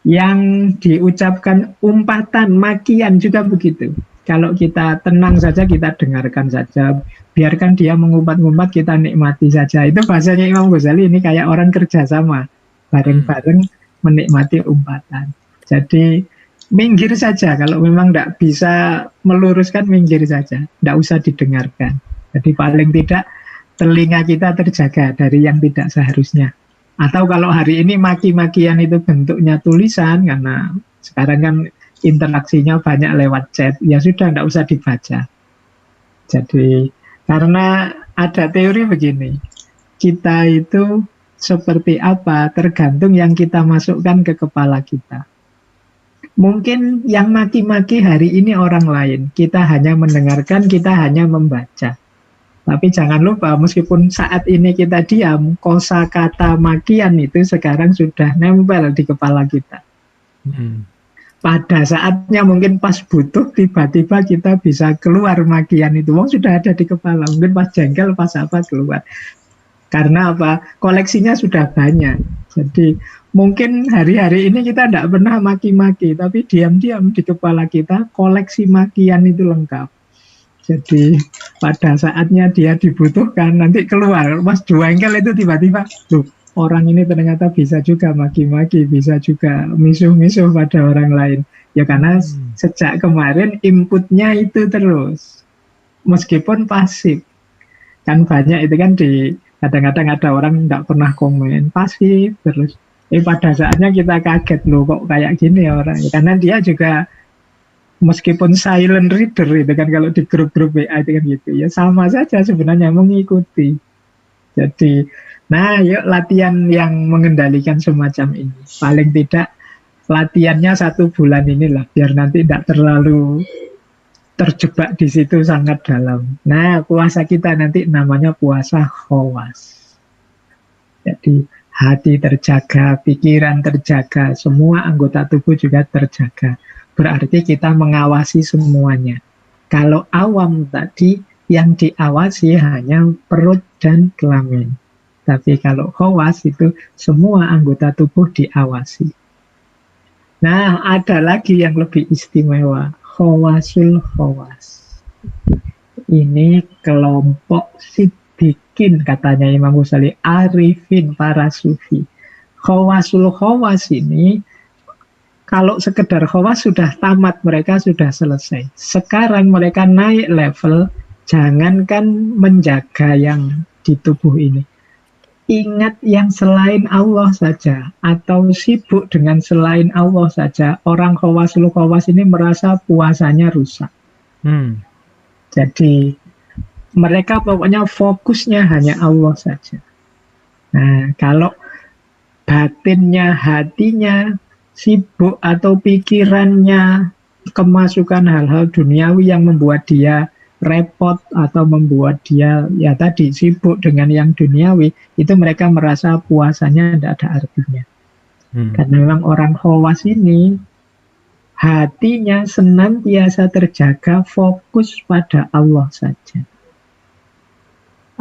yang diucapkan umpatan, makian juga begitu. Kalau kita tenang saja, kita dengarkan saja. Biarkan dia mengumpat-ngumpat, kita nikmati saja. Itu bahasanya Imam Ghazali ini kayak orang kerjasama. Bareng-bareng menikmati umpatan. Jadi minggir saja. Kalau memang tidak bisa meluruskan, minggir saja. Tidak usah didengarkan. Jadi paling tidak telinga kita terjaga dari yang tidak seharusnya. Atau kalau hari ini maki-makian itu bentuknya tulisan, karena sekarang kan interaksinya banyak lewat chat, ya sudah tidak usah dibaca. Jadi karena ada teori begini, kita itu seperti apa tergantung yang kita masukkan ke kepala kita. Mungkin yang maki-maki hari ini orang lain, kita hanya mendengarkan, kita hanya membaca. Tapi jangan lupa, meskipun saat ini kita diam, kosakata makian itu sekarang sudah nempel di kepala kita. Pada saatnya mungkin pas butuh, tiba-tiba kita bisa keluar makian itu. Wong sudah ada di kepala, mungkin pas jengkel, pas apa keluar. Karena apa? Koleksinya sudah banyak. Jadi mungkin hari-hari ini kita tidak pernah maki-maki, tapi diam-diam di kepala kita koleksi makian itu lengkap. Jadi pada saatnya dia dibutuhkan, nanti keluar. Mas jengkel itu tiba-tiba, loh, orang ini ternyata bisa juga maki-maki, bisa juga misuh-misuh pada orang lain. Ya karena sejak kemarin inputnya itu terus, meskipun pasif. Kan banyak itu kan kadang-kadang ada orang tidak pernah komen, pasif terus. Pada saatnya kita kaget, loh kok kayak gini orang. Karena dia juga meskipun silent reader itu kan, kalau di grup-grup WA itu kan gitu ya, sama saja sebenarnya mengikuti. Jadi nah yuk latihan yang mengendalikan semacam ini. Paling tidak latihannya 1 bulan inilah, biar nanti tidak terlalu terjebak di situ sangat dalam. Nah puasa kita nanti namanya puasa khawas. Jadi hati terjaga, pikiran terjaga, semua anggota tubuh juga terjaga. Berarti kita mengawasi semuanya. Kalau awam tadi, yang diawasi hanya perut dan kelamin. Tapi kalau khawas itu semua anggota tubuh diawasi. Nah, ada lagi yang lebih istimewa, khawasul khawas. Ini kelompok siddiqin, katanya Imam Ghazali, arifin para sufi. Khawasul khawas ini, kalau sekedar khawas sudah tamat, mereka sudah selesai. Sekarang mereka naik level, jangankan menjaga yang di tubuh ini. Ingat yang selain Allah saja, atau sibuk dengan selain Allah saja, orang khawasul khawas ini merasa puasanya rusak. Jadi mereka pokoknya fokusnya hanya Allah saja. Nah, kalau batinnya, hatinya sibuk atau pikirannya kemasukan hal-hal duniawi yang membuat dia repot atau membuat dia ya tadi sibuk dengan yang duniawi, itu mereka merasa puasanya tidak ada artinya. Karena memang orang khawas ini hatinya senantiasa terjaga, fokus pada Allah saja.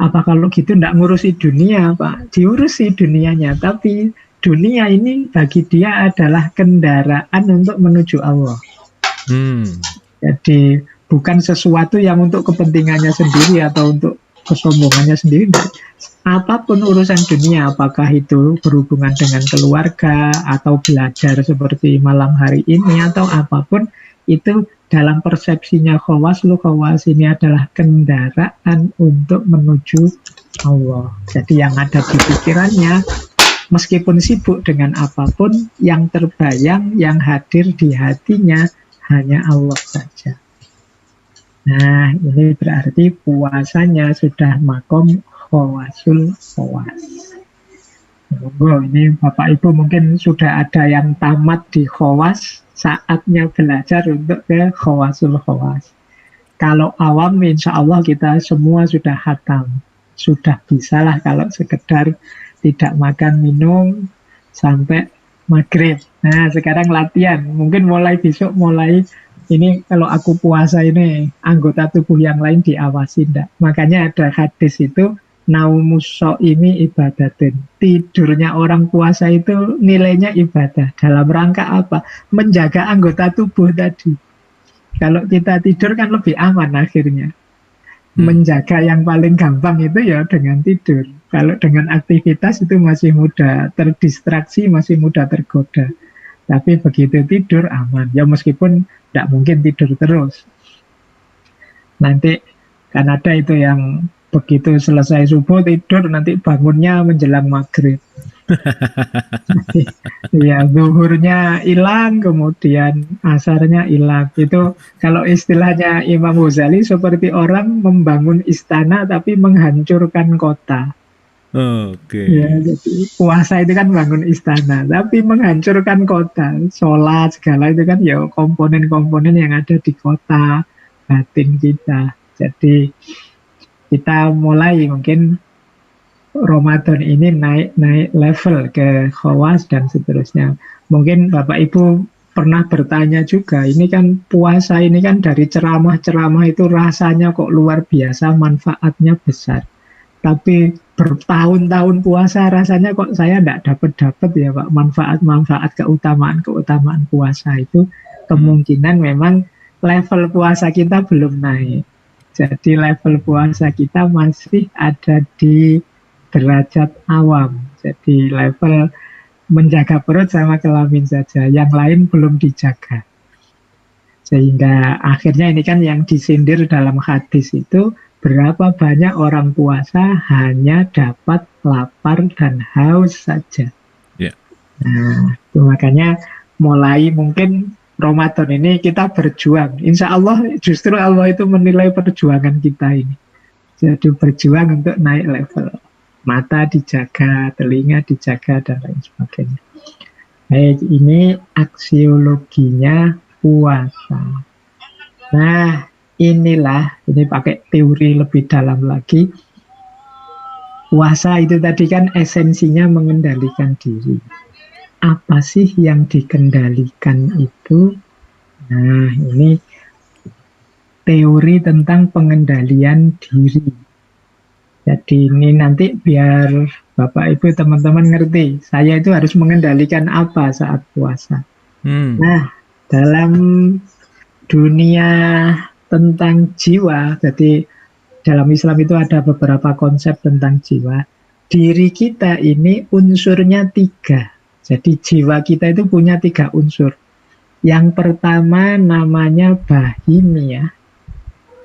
Apa kalau gitu tidak ngurusi dunia, Pak? Diurusi dunianya, tapi dunia ini bagi dia adalah kendaraan untuk menuju Allah. Jadi bukan sesuatu yang untuk kepentingannya sendiri atau untuk kesombongannya sendiri. Apapun urusan dunia, apakah itu berhubungan dengan keluarga atau belajar seperti malam hari ini atau apapun, itu dalam persepsinya khawasul khawas ini adalah kendaraan untuk menuju Allah. Jadi yang ada di pikirannya, meskipun sibuk dengan apapun, yang terbayang, yang hadir di hatinya hanya Allah saja. Nah, ini berarti puasanya sudah makom khawasul khawas. Ini Bapak Ibu mungkin sudah ada yang tamat di khawas, saatnya belajar untuk ke khawasul khawas. Kalau awam, insya Allah kita semua sudah khatam. Sudah bisalah kalau sekedar tidak makan minum sampai maghrib. Nah, sekarang latihan. Mungkin mulai besok ini kalau aku puasa ini anggota tubuh yang lain diawasi enggak. Makanya ada hadis itu, naumus shaimi ibadatin. Tidurnya orang puasa itu nilainya ibadah. Dalam rangka apa? Menjaga anggota tubuh tadi. Kalau kita tidur kan lebih aman akhirnya. Menjaga yang paling gampang itu ya dengan tidur. Kalau dengan aktivitas itu masih mudah terdistraksi, masih mudah tergoda. Tapi begitu tidur aman. Ya meskipun tidak mungkin tidur terus. Nanti kan ada itu yang begitu selesai subuh tidur, nanti bangunnya menjelang maghrib. Ya, zuhurnya hilang, kemudian asarnya hilang. Itu kalau istilahnya Imam Ghazali seperti orang membangun istana tapi menghancurkan kota. Oke. Ya, jadi puasa itu kan bangun istana, tapi menghancurkan kota. Sholat segala itu kan ya komponen-komponen yang ada di kota batin kita. Jadi kita mulai mungkin Ramadan ini naik level ke khawas dan seterusnya. Mungkin Bapak Ibu pernah bertanya juga, ini kan puasa ini kan dari ceramah-ceramah itu rasanya kok luar biasa, manfaatnya besar. Tapi bertahun-tahun puasa rasanya kok saya tidak dapat ya Pak, manfaat-manfaat keutamaan puasa itu kemungkinan memang level puasa kita belum naik. Jadi level puasa kita masih ada di derajat awam. Jadi level menjaga perut sama kelamin saja, yang lain belum dijaga. Sehingga akhirnya ini kan yang disindir dalam hadis itu, berapa banyak orang puasa hanya dapat lapar dan haus saja. Ya. Nah, itu makanya mulai mungkin Ramadan ini kita berjuang. Insya Allah justru Allah itu menilai perjuangan kita ini. Jadi berjuang untuk naik level. Mata dijaga, telinga dijaga, dan lain sebagainya. Baik, ini aksiologinya puasa. Nah, inilah, ini pakai teori lebih dalam lagi. Puasa itu tadi kan esensinya mengendalikan diri. Apa sih yang dikendalikan itu? Nah, ini teori tentang pengendalian diri. Jadi ini nanti biar Bapak Ibu teman-teman ngerti, saya itu harus mengendalikan apa saat puasa. Nah, dalam dunia tentang jiwa, jadi dalam Islam itu ada beberapa konsep tentang jiwa. Diri kita ini unsurnya 3. Jadi jiwa kita itu punya 3 unsur. Yang pertama namanya bahimiyah.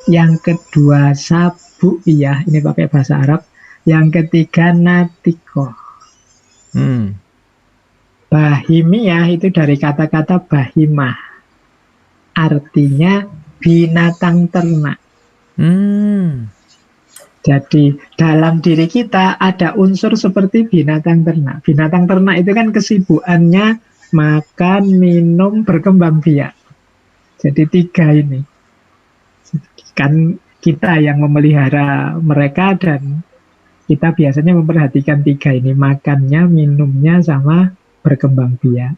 Yang kedua sabu'iyah, ini pakai bahasa Arab. Yang ketiga natikoh. Bahimiyah itu dari kata-kata bahimah. Artinya binatang ternak. Jadi dalam diri kita ada unsur seperti binatang ternak. Binatang ternak itu kan kesibukannya makan, minum, berkembang biak. Jadi 3 ini. Kan kita yang memelihara mereka dan kita biasanya memperhatikan 3 ini. Makannya, minumnya, sama berkembang biak.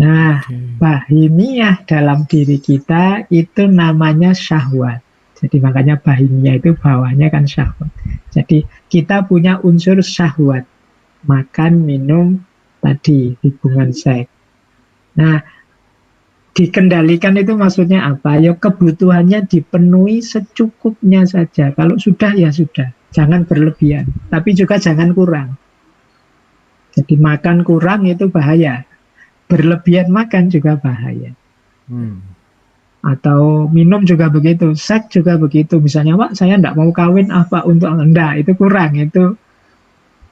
Nah, bahimiyah dalam diri kita itu namanya syahwat. Jadi makanya bahimiyah itu bawahnya kan syahwat. Jadi kita punya unsur syahwat. Makan, minum, tadi hubungan seks. Nah, dikendalikan itu maksudnya apa? Ya kebutuhannya dipenuhi secukupnya saja. Kalau sudah ya sudah. Jangan berlebihan. Tapi juga jangan kurang. Jadi makan kurang itu bahaya. Berlebihan makan juga bahaya. Atau minum juga begitu, seks juga begitu. Misalnya, Pak, saya tidak mau kawin apa untuk Anda, itu kurang, itu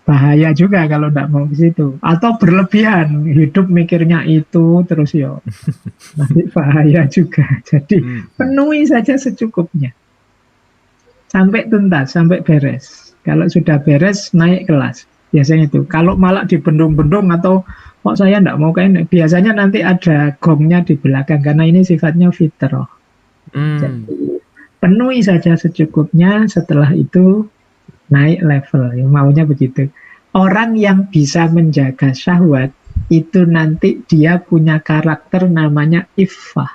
bahaya juga kalau tidak mau ke situ. Atau berlebihan, hidup mikirnya itu terus ya, nanti bahaya juga. Jadi penuhi saja secukupnya, sampai tuntas, sampai beres. Kalau sudah beres, naik kelas. Biasanya itu. Kalau malah dibendung-bendung atau kok saya tidak mau kayak, biasanya nanti ada gongnya di belakang karena ini sifatnya fitrah. Jadi penuhi saja secukupnya, setelah itu naik level. Ya, maunya begitu. Orang yang bisa menjaga syahwat itu nanti dia punya karakter namanya iffah.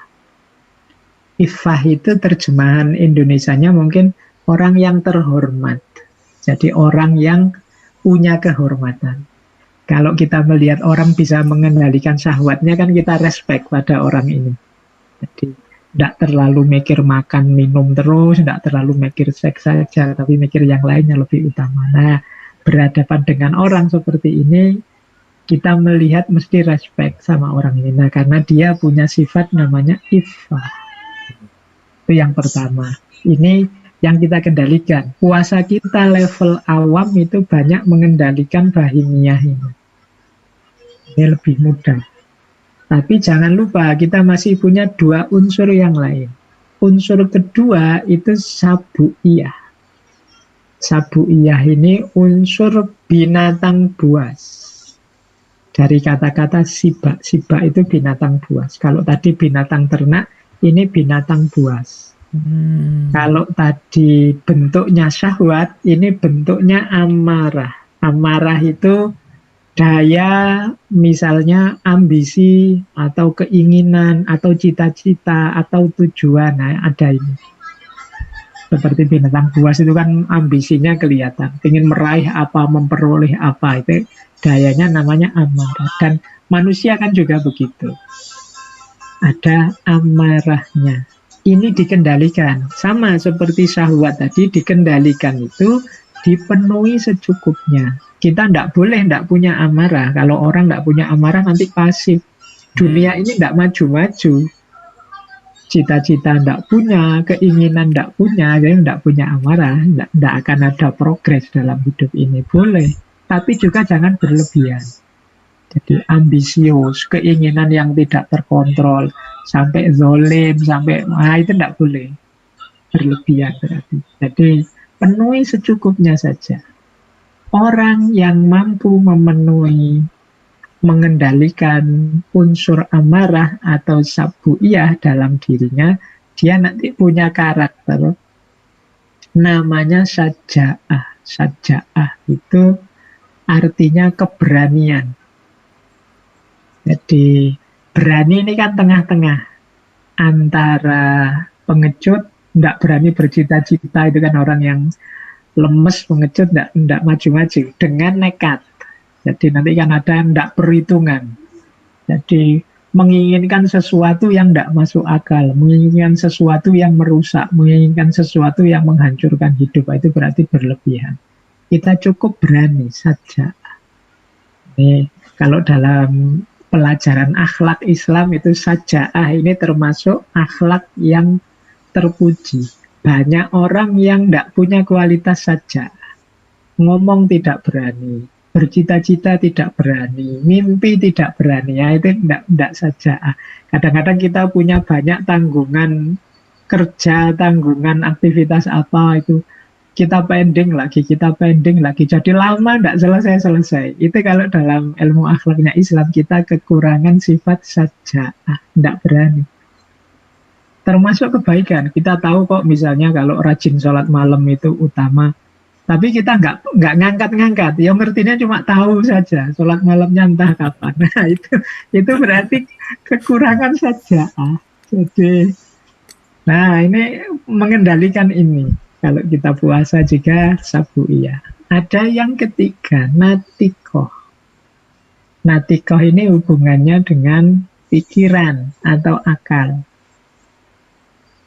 Iffah itu terjemahan Indonesianya mungkin orang yang terhormat. Jadi orang yang punya kehormatan. Kalau kita melihat orang bisa mengendalikan syahwatnya kan kita respect pada orang ini. Jadi tidak terlalu mikir makan minum terus, tidak terlalu mikir seks saja, tapi mikir yang lainnya lebih utama. Nah, berhadapan dengan orang seperti ini, kita melihat mesti respect sama orang ini. Nah, karena dia punya sifat namanya iffah. Itu yang pertama. Ini yang kita kendalikan. Puasa kita level awam itu banyak mengendalikan bahimiyah ini. Ini lebih mudah. Tapi jangan lupa kita masih punya 2 unsur yang lain. Unsur kedua itu sabu'iyah. Sabu'iyah ini unsur binatang buas. Dari kata-kata sibak. Sibak itu binatang buas. Kalau tadi binatang ternak, ini binatang buas. Kalau tadi bentuknya syahwat, ini bentuknya amarah. Amarah itu daya, misalnya ambisi, atau keinginan, atau cita-cita, atau tujuan. Nah, ada ini. Seperti binatang buas itu kan ambisinya kelihatan. Ingin meraih apa, memperoleh apa. Itu dayanya namanya amarah. Dan manusia kan juga begitu. Ada amarahnya. Ini dikendalikan. Sama seperti syahwat tadi, dikendalikan itu dipenuhi secukupnya. Kita tidak punya amarah. Kalau orang tidak punya amarah nanti pasif. Dunia ini tidak maju-maju. Cita-cita tidak punya, keinginan tidak punya, jadi tidak punya amarah, tidak akan ada progres dalam hidup ini. Boleh, tapi juga jangan berlebihan. Jadi ambisius, keinginan yang tidak terkontrol, sampai zolim, sampai itu tidak boleh. Berlebihan berarti. Jadi penuhi secukupnya saja. Orang yang mampu memenuhi, mengendalikan unsur amarah atau sabu'iyah dalam dirinya, dia nanti punya karakter namanya saja'ah. Saja'ah itu artinya keberanian. Jadi berani ini kan tengah-tengah antara pengecut, tidak berani bercita-cita, itu kan orang yang lemes, pengecut, tidak maju-maju, dengan nekat. Jadi nanti kan ada yang tidak perhitungan. Jadi menginginkan sesuatu yang tidak masuk akal, menginginkan sesuatu yang merusak, menginginkan sesuatu yang menghancurkan hidup, itu berarti berlebihan. Kita cukup berani saja. Ini kalau dalam pelajaran akhlak Islam itu saja'ah ini termasuk akhlak yang terpuji. Banyak orang yang tidak punya kualitas saja'ah. Ngomong tidak berani, bercita-cita tidak berani, mimpi tidak berani, ya itu tidak saja. Kadang-kadang kita punya banyak tanggungan kerja, tanggungan aktivitas apa itu, kita pending lagi, jadi lama tidak selesai-selesai. Itu kalau dalam ilmu akhlaknya Islam, kita kekurangan sifat saja, tidak berani. Termasuk kebaikan, kita tahu kok misalnya kalau rajin sholat malam itu utama, tapi kita nggak ngangkat-ngangkat, yang ngertinya cuma tahu saja, sholat malamnya entah kapan. Nah itu berarti kekurangan saja. Jadi, nah ini mengendalikan ini. Kalau kita puasa juga sabu'iyah. Ada yang ketiga, natikoh. Natikoh ini hubungannya dengan pikiran atau akal.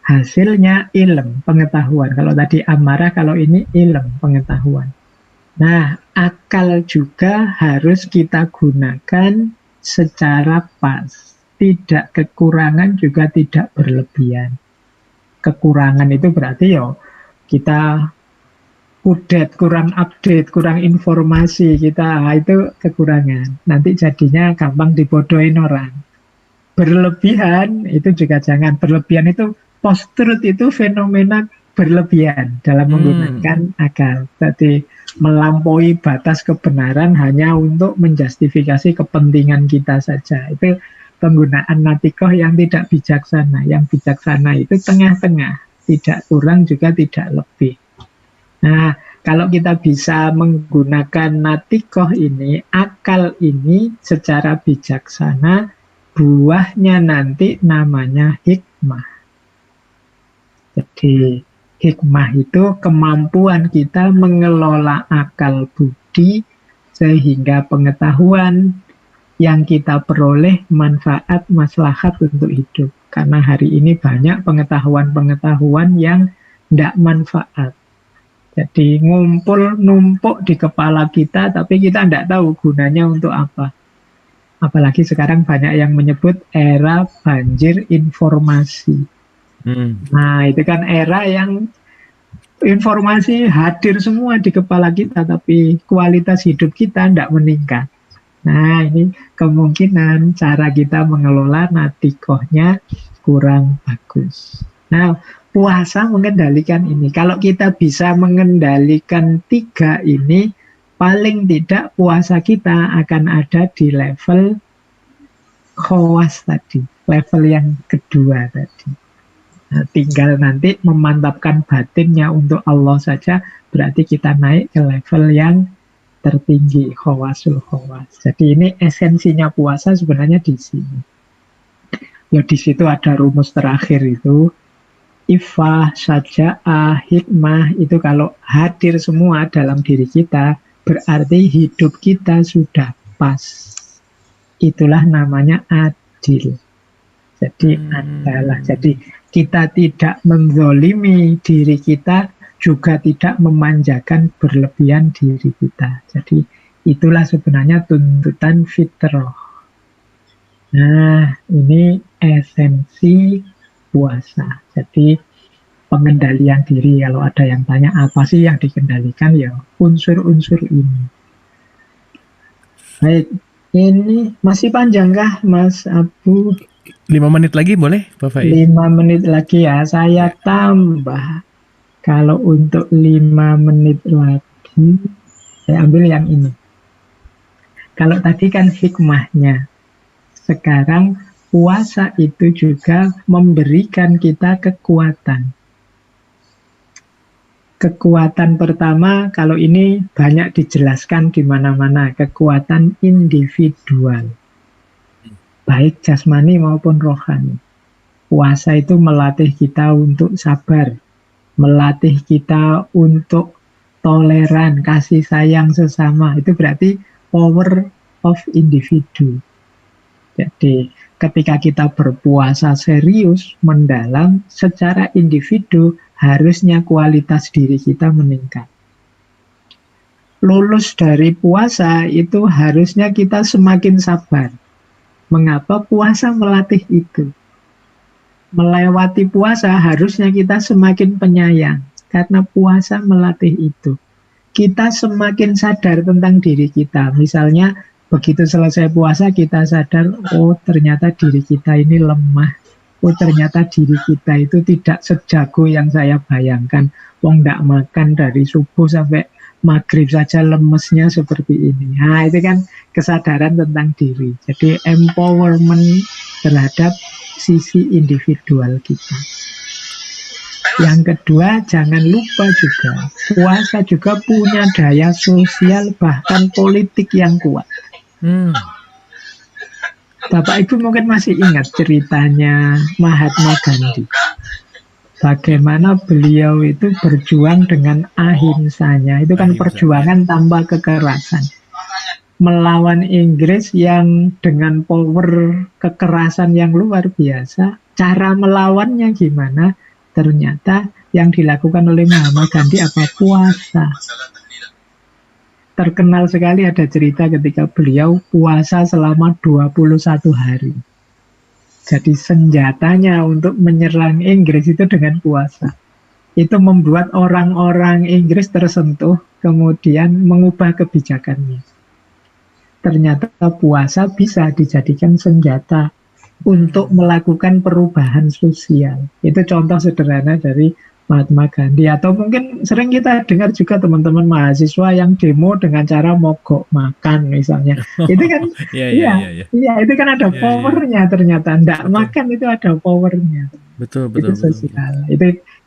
Hasilnya ilm, pengetahuan. Kalau tadi amarah, kalau ini ilm, pengetahuan. Nah, akal juga harus kita gunakan secara pas. Tidak kekurangan, juga tidak berlebihan. Kekurangan itu berarti kita kudet, kurang update, kurang informasi. Itu kekurangan. Nanti jadinya gampang dibodohin orang. Berlebihan, itu juga jangan. Berlebihan itu post-truth itu fenomena berlebihan dalam menggunakan akal. Jadi melampaui batas kebenaran hanya untuk menjustifikasi kepentingan kita saja. Itu penggunaan natikoh yang tidak bijaksana. Yang bijaksana itu tengah-tengah, tidak kurang juga tidak lebih. Nah, kalau kita bisa menggunakan natikoh ini, akal ini secara bijaksana, buahnya nanti namanya hikmah. Jadi hikmah itu kemampuan kita mengelola akal budi sehingga pengetahuan yang kita peroleh manfaat maslahat untuk hidup. Karena hari ini banyak pengetahuan-pengetahuan yang tidak manfaat. Jadi numpuk di kepala kita tapi kita tidak tahu gunanya untuk apa. Apalagi sekarang banyak yang menyebut era banjir informasi. Nah, itu kan era yang Informasi hadir semua di kepala kita, tapi kualitas hidup kita tidak meningkat. Nah, ini kemungkinan cara kita mengelola natikohnya kurang bagus. Nah, puasa mengendalikan ini. Kalau kita bisa mengendalikan 3 ini, paling tidak puasa kita akan ada di level khawas tadi, level yang kedua tadi. Nah, tinggal nanti memantapkan batinnya untuk Allah saja, berarti kita naik ke level yang tertinggi, khawasul khawas. Jadi ini esensinya puasa sebenarnya di sini. Ya di situ ada rumus terakhir itu, ifah, syaja'ah, hikmah, itu kalau hadir semua dalam diri kita, berarti hidup kita sudah pas. Itulah namanya adil. Jadi adalah, jadi kita tidak menzolimi diri kita, juga tidak memanjakan berlebihan diri kita. Jadi itulah sebenarnya tuntutan fitrah. Nah, ini esensi puasa. Jadi pengendalian diri. Kalau ada yang tanya apa sih yang dikendalikan, ya unsur-unsur ini. Baik, ini masih panjangkah Mas Abu? 5 menit lagi boleh Pak Faiz? 5 menit lagi ya, saya tambah. Kalau untuk 5 menit lagi, saya ambil yang ini. Kalau tadi kan hikmahnya, sekarang puasa itu juga memberikan kita kekuatan. Kekuatan pertama, kalau ini banyak dijelaskan di mana-mana, kekuatan individual. Baik jasmani maupun rohani. Puasa itu melatih kita untuk sabar, melatih kita untuk toleran, kasih sayang sesama. Itu berarti power of individu. Jadi ketika kita berpuasa serius, mendalam, secara individu harusnya kualitas diri kita meningkat. Lulus dari puasa itu harusnya kita semakin sabar. Mengapa puasa melatih itu? Melewati puasa harusnya kita semakin penyayang, karena puasa melatih itu. Kita semakin sadar tentang diri kita. Misalnya begitu selesai puasa kita sadar, oh ternyata diri kita ini lemah. Oh ternyata diri kita itu tidak sejago yang saya bayangkan. Wong nggak makan dari subuh sampai maghrib saja lemesnya seperti ini. Nah itu kan kesadaran tentang diri. Jadi empowerment terhadap sisi individual kita. Yang kedua, jangan lupa juga, puasa juga punya daya sosial bahkan politik yang kuat. Bapak Ibu mungkin masih ingat ceritanya Mahatma Gandhi. Bagaimana beliau itu berjuang dengan ahinsanya. Itu kan perjuangan tanpa kekerasan. Melawan Inggris yang dengan power kekerasan yang luar biasa. Cara melawannya gimana? Ternyata yang dilakukan oleh Mahatma Gandhi apa? Puasa. Terkenal sekali ada cerita ketika beliau puasa selama 21 hari. Jadi senjatanya untuk menyerang Inggris itu dengan puasa. Itu membuat orang-orang Inggris tersentuh, kemudian mengubah kebijakannya. Ternyata puasa bisa dijadikan senjata untuk melakukan perubahan sosial. Itu contoh sederhana dari Mahatma Gandhi. Atau mungkin sering kita dengar juga teman-teman mahasiswa yang demo dengan cara mogok makan misalnya. Itu kan, iya, itu kan ada powernya ternyata. Nggak makan itu ada powernya. Betul. Itu sosial.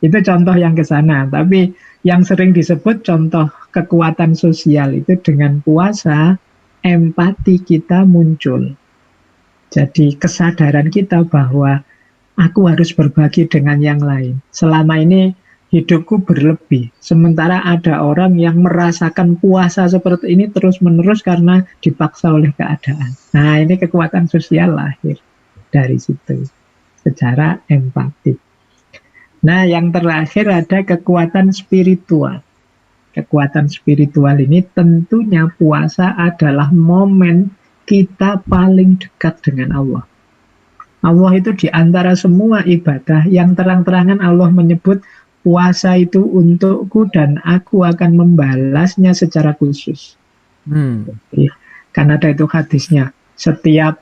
Itu contoh yang ke sana. Tapi yang sering disebut contoh kekuatan sosial itu dengan puasa, empati kita muncul. Jadi kesadaran kita bahwa aku harus berbagi dengan yang lain. Selama ini hidupku berlebih. Sementara ada orang yang merasakan puasa seperti ini terus-menerus karena dipaksa oleh keadaan. Nah, ini kekuatan sosial lahir dari situ. Secara empati. Nah, yang terakhir ada kekuatan spiritual. Kekuatan spiritual ini tentunya puasa adalah momen kita paling dekat dengan Allah. Allah itu di antara semua ibadah yang terang-terangan Allah menyebut puasa itu untukku dan aku akan membalasnya secara khusus. Karena ada itu hadisnya, setiap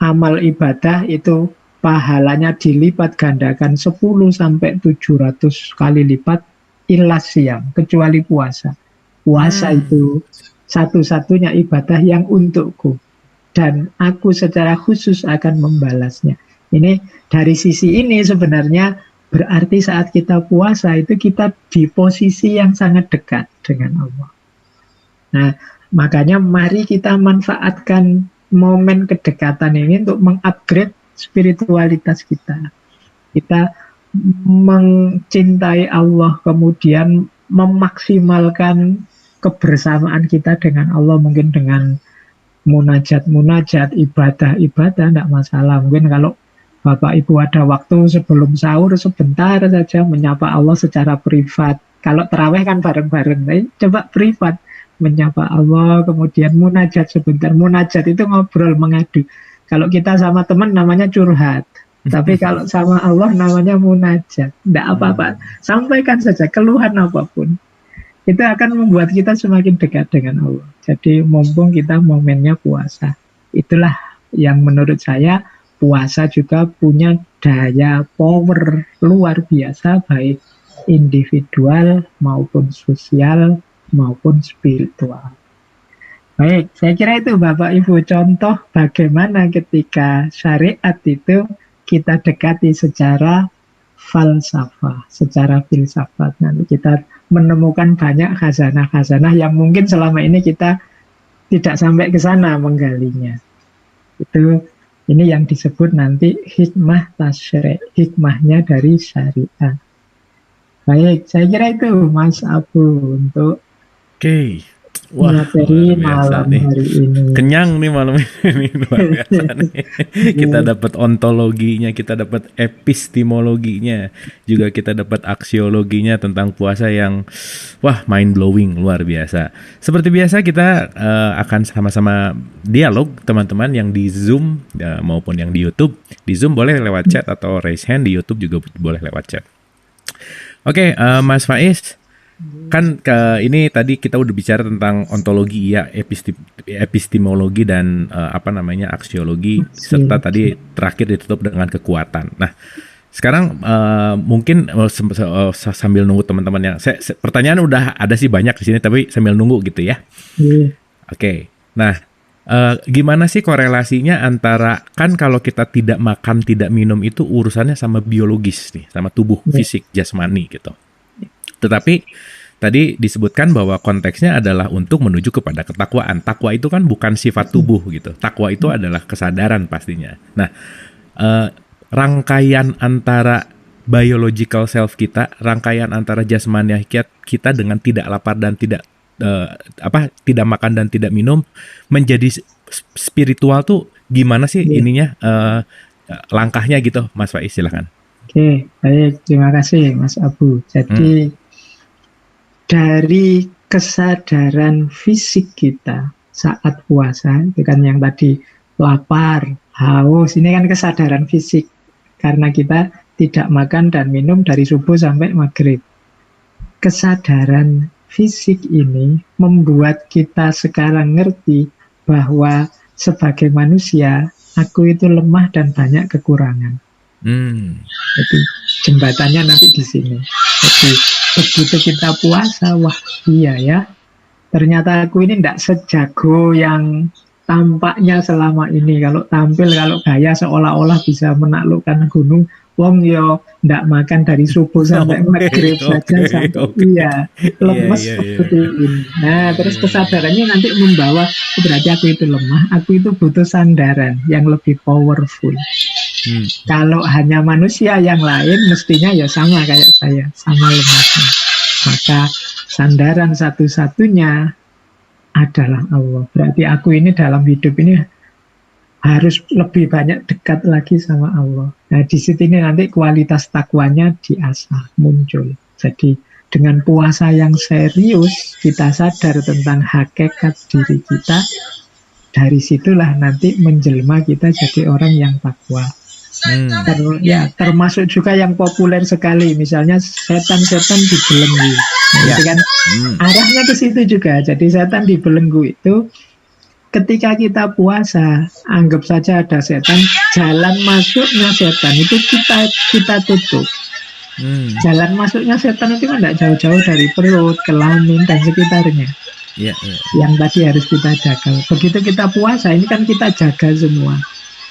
amal ibadah itu pahalanya dilipat gandakan 10 sampai 700 kali lipat ilas siam, kecuali puasa. Puasa itu satu-satunya ibadah yang untukku dan aku secara khusus akan membalasnya. Ini dari sisi ini sebenarnya berarti saat kita puasa itu kita di posisi yang sangat dekat dengan Allah. Nah, makanya mari kita manfaatkan momen kedekatan ini untuk mengupgrade spiritualitas kita. Kita mencintai Allah, kemudian memaksimalkan kebersamaan kita dengan Allah, mungkin dengan munajat-munajat, ibadah-ibadah, tidak masalah. Mungkin kalau Bapak Ibu ada waktu sebelum sahur sebentar saja menyapa Allah secara privat. Kalau terawih kan bareng-bareng, coba privat menyapa Allah, kemudian munajat sebentar. Munajat itu ngobrol, mengadu. Kalau kita sama teman namanya curhat, tapi kalau sama Allah namanya munajat. Tidak apa-apa, sampaikan saja keluhan apapun. Itu akan membuat kita semakin dekat dengan Allah. Jadi mumpung kita momennya puasa, itulah yang menurut saya puasa juga punya daya power luar biasa, baik individual maupun sosial maupun spiritual. Baik, saya kira itu Bapak Ibu contoh bagaimana ketika syariat itu kita dekati secara falsafah, secara filsafat. Nanti kita menemukan banyak khazanah-khazanah yang mungkin selama ini kita tidak sampai ke sana menggalinya. Ini yang disebut nanti hikmah tasyri', hikmahnya dari syariat. Baik, saya kira itu Mas Abu untuk materi malam nih. Hari ini. Kenyang nih malam ini, luar biasa nih. Kita dapat ontologinya, kita dapat epistemologinya, juga kita dapat aksiologinya tentang puasa yang mind blowing, luar biasa. Seperti biasa kita akan sama-sama dialog teman-teman yang di Zoom maupun yang di YouTube. Di Zoom boleh lewat chat atau raise hand, di YouTube juga boleh lewat chat. Oke, Mas Faiz, kan ini tadi kita udah bicara tentang ontologi ya, epistemologi dan aksiologi, serta tadi terakhir ditutup dengan kekuatan. Nah, sekarang mungkin sambil nunggu teman-teman yang pertanyaan udah ada sih banyak di sini, tapi sambil nunggu gitu ya. Oke. Nah, gimana sih korelasinya antara, kan kalau kita tidak makan tidak minum itu urusannya sama biologis nih, sama tubuh fisik jasmani gitu. Tetapi tadi disebutkan bahwa konteksnya adalah untuk menuju kepada ketakwaan. Takwa itu kan bukan sifat tubuh gitu. Takwa itu adalah kesadaran pastinya. Nah, rangkaian antara biological self kita, rangkaian antara jasmani kita dengan tidak lapar dan tidak makan dan tidak minum menjadi spiritual tuh gimana sih ininya langkahnya gitu, Mas Faiz, silakan. Oke, baik, terima kasih Mas Abu. Jadi dari kesadaran fisik kita saat puasa, itu kan yang tadi lapar, haus, ini kan kesadaran fisik karena kita tidak makan dan minum dari subuh sampai maghrib. Kesadaran fisik ini membuat kita sekarang ngerti bahwa sebagai manusia, aku itu lemah dan banyak kekurangan. Jadi jembatannya nanti di sini. Jadi begitu kita puasa, wah iya ya, ternyata aku ini tidak sejago yang tampaknya selama ini. Kalau tampil, kalau gaya seolah-olah bisa menaklukkan gunung, wong yo tidak makan dari subuh sampai maghrib saja lemes seperti ini. Nah, terus kesadarannya nanti membawa, berarti aku itu lemah, aku itu butuh sandaran yang lebih powerful. Kalau hanya manusia yang lain mestinya ya sama kayak saya, sama lemahnya. Maka sandaran satu-satunya adalah Allah. Berarti aku ini dalam hidup ini harus lebih banyak dekat lagi sama Allah. Nah, di sini nanti kualitas takwanya diasah, muncul. Jadi dengan puasa yang serius, kita sadar tentang hakikat diri kita. Dari situlah nanti menjelma kita jadi orang yang takwa. Termasuk juga yang populer sekali, misalnya setan-setan dibelenggu. Nah, Ya. itu kan arahnya ke situ juga. Jadi setan dibelenggu itu ketika kita puasa, anggap saja ada setan, jalan masuknya setan itu kita tutup. Jalan masuknya setan itu kan tidak jauh-jauh dari perut, kelamin, dan sekitarnya. Iya. Yang tadi harus kita jaga. Begitu kita puasa, ini kan kita jaga semua.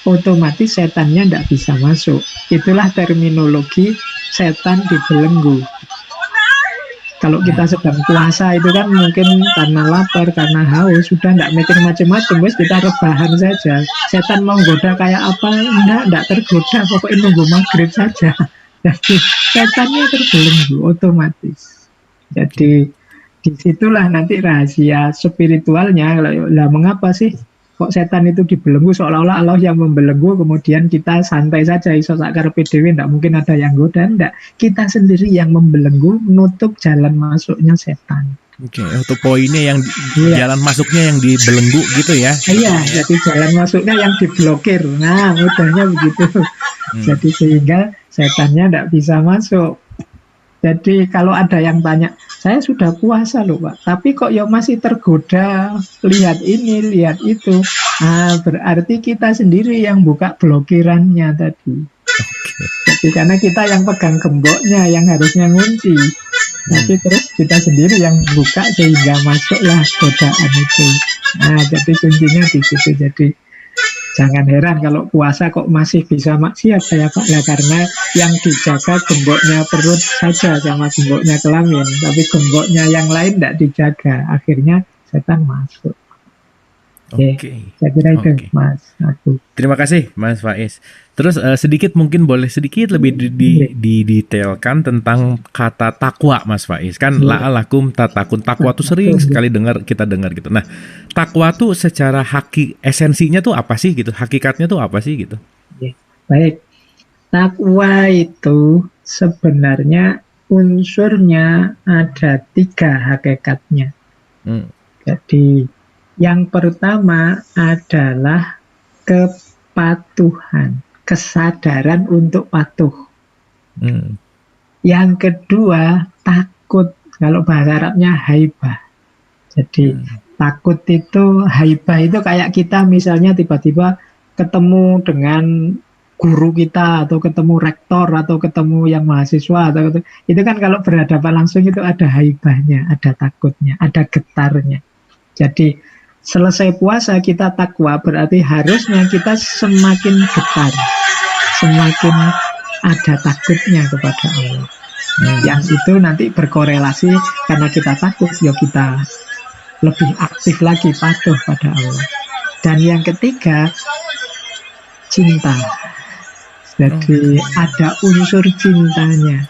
Otomatis setannya tidak bisa masuk. Itulah terminologi setan dibelenggu. Kalau kita sedang puasa itu kan mungkin karena lapar, karena haus, sudah tidak mikir macam-macam, wes kita rebahan saja. Setan mau goda kayak apa? Tidak tergoda, pokoknya nunggu maghrib saja. Jadi setannya terbelenggu otomatis. Jadi disitulah nanti rahasia spiritualnya. Lah mengapa sih kok setan itu dibelenggu, seolah-olah Allah yang membelenggu, kemudian kita santai saja, iso sakarepe dhewe, tidak mungkin ada yang goda, tidak. Kita sendiri yang membelenggu, menutup jalan masuknya setan. Oke, untuk poinnya yang jalan masuknya yang dibelenggu gitu ya. Iya, jadi jalan masuknya yang diblokir. Nah, mudahnya begitu. Jadi sehingga setannya tidak bisa masuk. Jadi kalau ada yang tanya, saya sudah puasa loh Pak, tapi kok ya masih tergoda, lihat ini, lihat itu. Nah, berarti kita sendiri yang buka blokirannya tadi. Jadi karena kita yang pegang gemboknya, yang harusnya ngunci. Tapi terus kita sendiri yang buka sehingga masuklah godaan itu. Nah, jadi kuncinya di situ. Jadi jangan heran kalau puasa kok masih bisa maksiat saya Pak. Lah karena yang dijaga gemboknya perut saja sama gemboknya kelamin, tapi gemboknya yang lain tidak dijaga. Akhirnya setan masuk. Oke. Saya kira itu Mas aku. Terima kasih Mas Faiz. Terus sedikit mungkin boleh sedikit lebih didetailkan tentang kata takwa Mas Faiz. Kan la'alakum tatakun. Takwa tuh sering sekali kita dengar gitu. Nah, takwa tuh secara esensinya tuh apa sih gitu? Hakikatnya tuh apa sih gitu? Baik. Takwa itu sebenarnya unsurnya ada 3 hakikatnya. Jadi yang pertama adalah kepatuhan, kesadaran untuk patuh. Yang kedua takut, kalau bahasa Arabnya haibah. Jadi takut itu, haibah itu kayak kita misalnya tiba-tiba ketemu dengan guru kita atau ketemu rektor atau ketemu yang mahasiswa atau itu kan kalau berhadapan langsung itu ada haibahnya, ada takutnya, ada getarnya. Jadi selesai puasa kita takwa, berarti harusnya kita semakin getar, semakin ada takutnya kepada Allah. Yang itu nanti berkorelasi karena kita takut, ya kita lebih aktif lagi patuh pada Allah. Dan yang ketiga, cinta. Jadi ada unsur cintanya.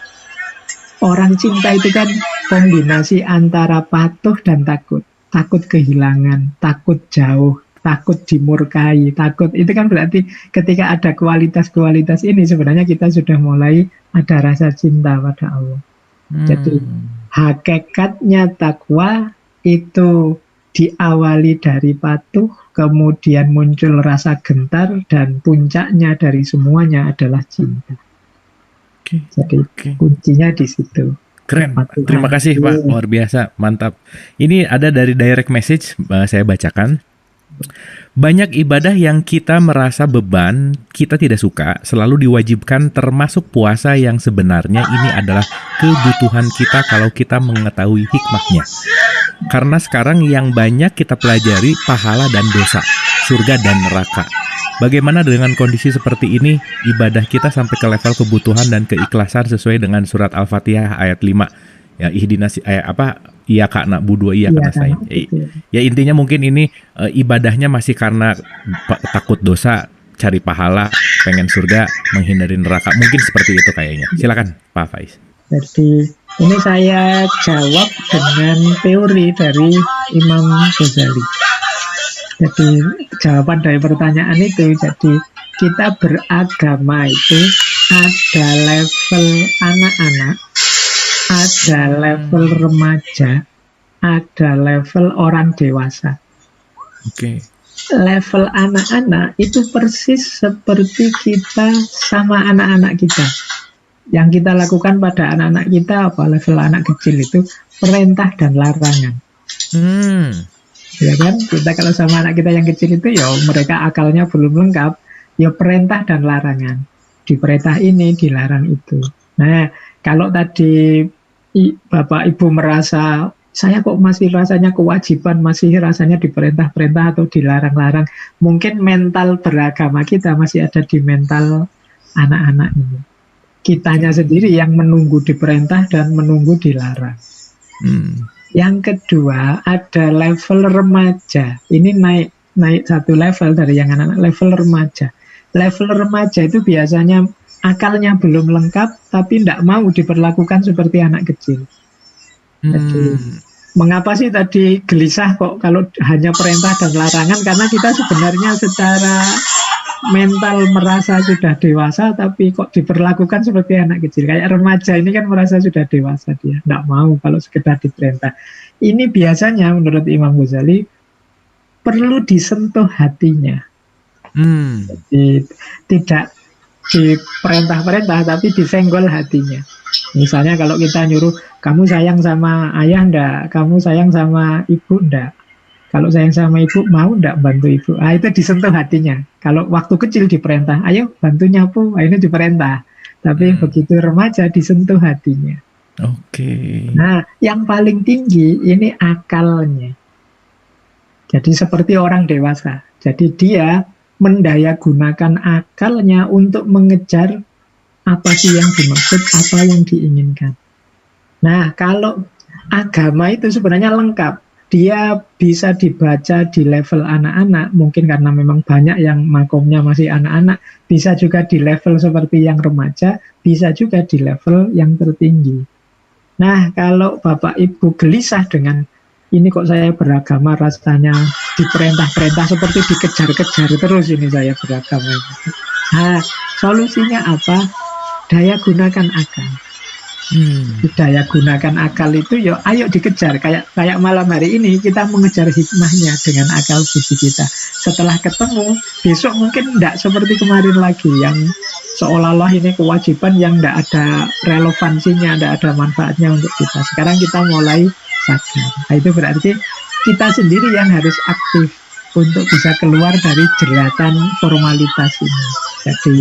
Orang cinta itu kan kombinasi antara patuh dan takut. Takut kehilangan, takut jauh, takut dimurkai, takut. Itu kan berarti ketika ada kualitas-kualitas ini sebenarnya kita sudah mulai ada rasa cinta pada Allah. Jadi hakikatnya takwa itu diawali dari patuh, kemudian muncul rasa gentar, dan puncaknya dari semuanya adalah cinta. Jadi kuncinya di situ. Keren, terima kasih Pak, luar biasa, mantap. Ini ada dari direct message, saya bacakan. Banyak ibadah yang kita merasa beban, kita tidak suka, selalu diwajibkan, termasuk puasa yang sebenarnya ini adalah kebutuhan kita kalau kita mengetahui hikmahnya. Karena sekarang yang banyak kita pelajari pahala dan dosa, surga dan neraka. Bagaimana dengan kondisi seperti ini, ibadah kita sampai ke level kebutuhan dan keikhlasan sesuai dengan surat Al-Fatihah ayat 5. Ya, ihdinas iyyaka na'budu wa iyyaka nasta'in. Ya intinya mungkin ini ibadahnya masih karena takut dosa, cari pahala, pengen surga, menghindari neraka. Mungkin seperti itu kayaknya. Silakan Pak Faiz. Jadi ini saya jawab dengan teori dari Imam Ghazali. Jadi jawaban dari pertanyaan itu, jadi kita beragama itu ada level anak-anak, ada level remaja, ada level orang dewasa. level anak-anak itu persis seperti kita sama anak-anak kita. Yang kita lakukan pada anak-anak kita apa? Level anak kecil itu perintah dan larangan. Ya kan? Kita kalau sama anak kita yang kecil itu ya mereka akalnya belum lengkap, ya perintah dan larangan. Diperintah ini, dilarang itu. Nah, kalau tadi Bapak Ibu merasa saya kok masih rasanya kewajiban, masih rasanya diperintah-perintah atau dilarang-larang, mungkin mental beragama kita masih ada di mental anak-anak ini. Kitanya sendiri yang menunggu diperintah dan menunggu dilarang. Yang kedua, ada level remaja. Ini naik satu level dari yang anak-anak, level remaja. Level remaja itu biasanya akalnya belum lengkap, tapi tidak mau diperlakukan seperti anak kecil. Jadi, mengapa sih tadi gelisah kok kalau hanya perintah dan larangan? Karena kita sebenarnya secara mental merasa sudah dewasa, tapi kok diperlakukan seperti anak kecil. Kayak remaja ini kan merasa sudah dewasa dia, tidak mau kalau sekedar diperintah. Ini biasanya menurut Imam Ghazali perlu disentuh hatinya. Jadi tidak diperintah-perintah, tapi disenggol hatinya. Misalnya kalau kita nyuruh, kamu sayang sama ayah ndak? Kamu sayang sama ibu ndak? Kalau sayang sama ibu, mau ndak bantu ibu? Itu disentuh hatinya. Kalau waktu kecil diperintah, ayo bantu nyapu, ini diperintah. Tapi begitu remaja disentuh hatinya. Nah, yang paling tinggi ini akalnya. Jadi seperti orang dewasa. Jadi dia mendayagunakan akalnya untuk mengejar apa sih yang dimaksud, apa yang diinginkan. Nah, kalau agama itu sebenarnya lengkap. Dia bisa dibaca di level anak-anak, mungkin karena memang banyak yang makomnya masih anak-anak, bisa juga di level seperti yang remaja, bisa juga di level yang tertinggi. Nah, kalau Bapak Ibu gelisah dengan ini kok saya beragama rasanya diperintah-perintah seperti dikejar-kejar terus ini saya beragama. Nah, solusinya apa? Daya gunakan akal. Daya gunakan akal itu ya ayo dikejar. Kayak malam hari ini kita mengejar hikmahnya dengan akal budi kita. Setelah ketemu, besok mungkin tidak seperti kemarin lagi yang seolah-olah ini kewajiban yang tidak ada relevansinya, tidak ada manfaatnya untuk kita. Sekarang kita mulai sadar. Nah, itu berarti kita sendiri yang harus aktif untuk bisa keluar dari jeratan formalitas ini. Jadi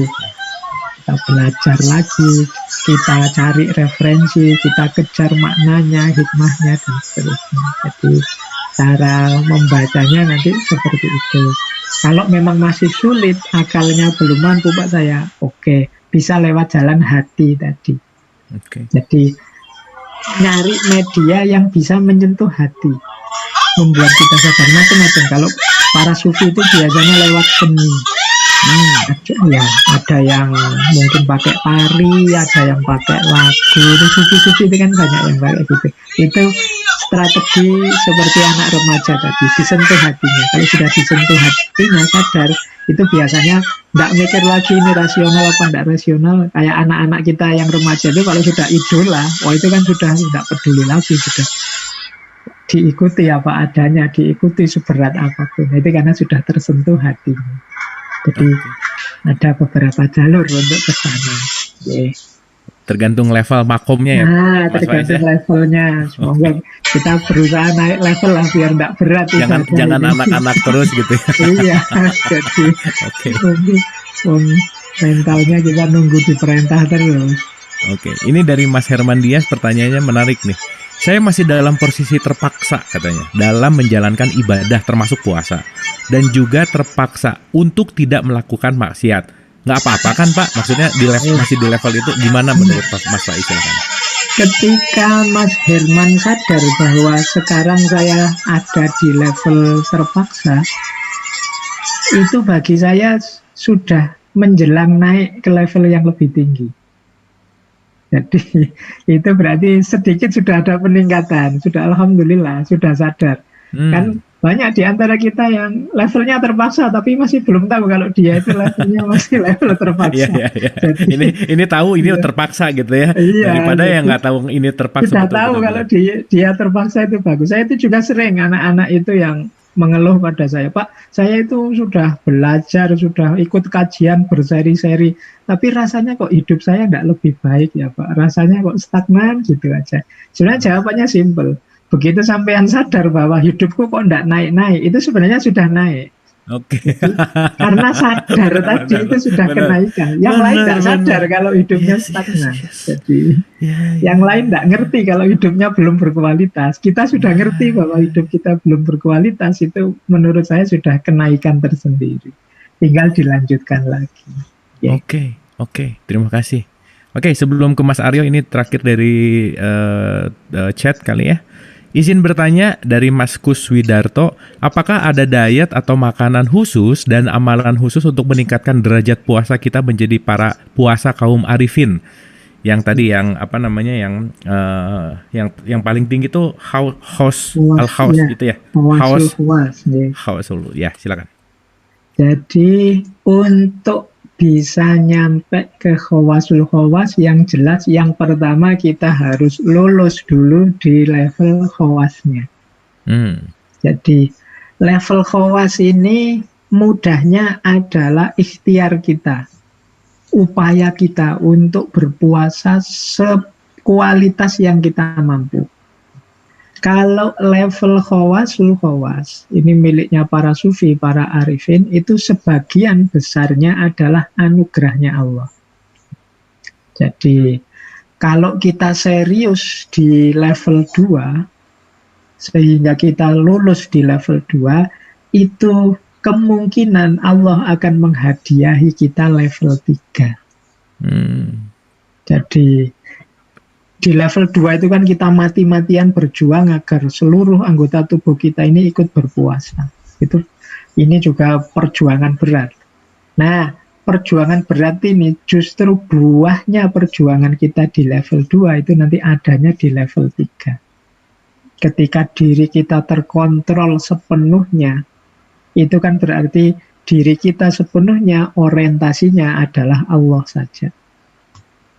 kita belajar lagi, kita cari referensi, kita kejar maknanya, hikmahnya, dan seterusnya. Jadi cara membacanya nanti seperti itu. Kalau memang masih sulit, akalnya belum mampu Pak saya, oke, bisa lewat jalan hati tadi. Jadi nyari media yang bisa menyentuh hati, membuat kita sadar macam-macam. Kalau para sufi itu biasanya lewat seni. Ada yang mungkin pakai tari, ada yang pakai lagu. Itu sufi-sufi itu kan banyak yang pakai gitu. Itu strategi seperti anak remaja tadi, disentuh hatinya. Kalau sudah disentuh hatinya, sadar, itu biasanya tidak mikir lagi ini rasional apa tidak rasional. Kayak anak-anak kita yang remaja itu kalau sudah idola, itu kan sudah tidak peduli lagi, sudah diikuti apa adanya, diikuti seberat apapun. Itu karena sudah tersentuh hatinya. Jadi ada beberapa jalur untuk ke sana. Tergantung level makomnya ya. Tergantung levelnya. Semoga kita berusaha naik level lah biar tidak berat. Jangan anak-anak terus gitu ya. Iya, jadi mentalnya kita nunggu diperintah terus. Ini dari Mas Herman Dias, pertanyaannya menarik nih. Saya masih dalam posisi terpaksa katanya dalam menjalankan ibadah termasuk puasa, dan juga terpaksa untuk tidak melakukan maksiat. Nggak apa-apa kan Pak? Maksudnya masih di level itu gimana menurut Mas Faiz? Silakan. Ketika Mas Herman sadar bahwa sekarang saya ada di level terpaksa, itu bagi saya sudah menjelang naik ke level yang lebih tinggi. Jadi itu berarti sedikit sudah ada peningkatan, sudah alhamdulillah, sudah sadar. Kan banyak di antara kita yang levelnya terpaksa tapi masih belum tahu kalau dia itu levelnya masih level terpaksa. Jadi, ini tahu ini terpaksa gitu ya. Daripada yang nggak tahu ini terpaksa. Sudah tahu kalau dia terpaksa itu bagus. Saya itu juga sering anak-anak itu yang mengeluh pada saya, Pak, saya itu sudah belajar, sudah ikut kajian berseri-seri, tapi rasanya kok hidup saya nggak lebih baik ya Pak, rasanya kok stagnan gitu aja. Sebenarnya jawabannya simpel, begitu sampean sadar bahwa hidupku kok nggak naik-naik, itu sebenarnya sudah naik. Oke. Karena sadar tadi itu sudah kenaikan. Yang lain tidak sadar kalau hidupnya stagnan. Jadi yang lain tidak ngerti kalau hidupnya belum berkualitas. Kita sudah ngerti bahwa hidup kita belum berkualitas, itu menurut saya sudah kenaikan tersendiri. Tinggal dilanjutkan lagi. Ya. Oke. Terima kasih. Oke, sebelum ke Mas Aryo, ini terakhir dari chat kali ya. Izin bertanya dari Mas Kuswidarto, apakah ada diet atau makanan khusus dan amalan khusus untuk meningkatkan derajat puasa kita menjadi para puasa kaum arifin? Yang tadi yang apa namanya yang paling tinggi itu haus gitu ya. Haus dulu ya, silakan. Jadi untuk bisa nyampe ke khawasul khawas, yang jelas yang pertama kita harus lulus dulu di level khawasnya. Jadi level khawas ini mudahnya adalah ikhtiar kita, upaya kita untuk berpuasa sekualitas yang kita mampu. Kalau level khawasul khawas, ini miliknya para sufi, para arifin, itu sebagian besarnya adalah anugerahnya Allah. Jadi, kalau kita serius di level 2, sehingga kita lulus di level 2, itu kemungkinan Allah akan menghadiahi kita level 3. Jadi, di level 2 itu kan kita mati-matian berjuang agar seluruh anggota tubuh kita ini ikut berpuasa. Ini juga perjuangan berat. Nah, perjuangan berat ini justru buahnya perjuangan kita di level 2 itu nanti adanya di level 3. Ketika diri kita terkontrol sepenuhnya, itu kan berarti diri kita sepenuhnya orientasinya adalah Allah saja.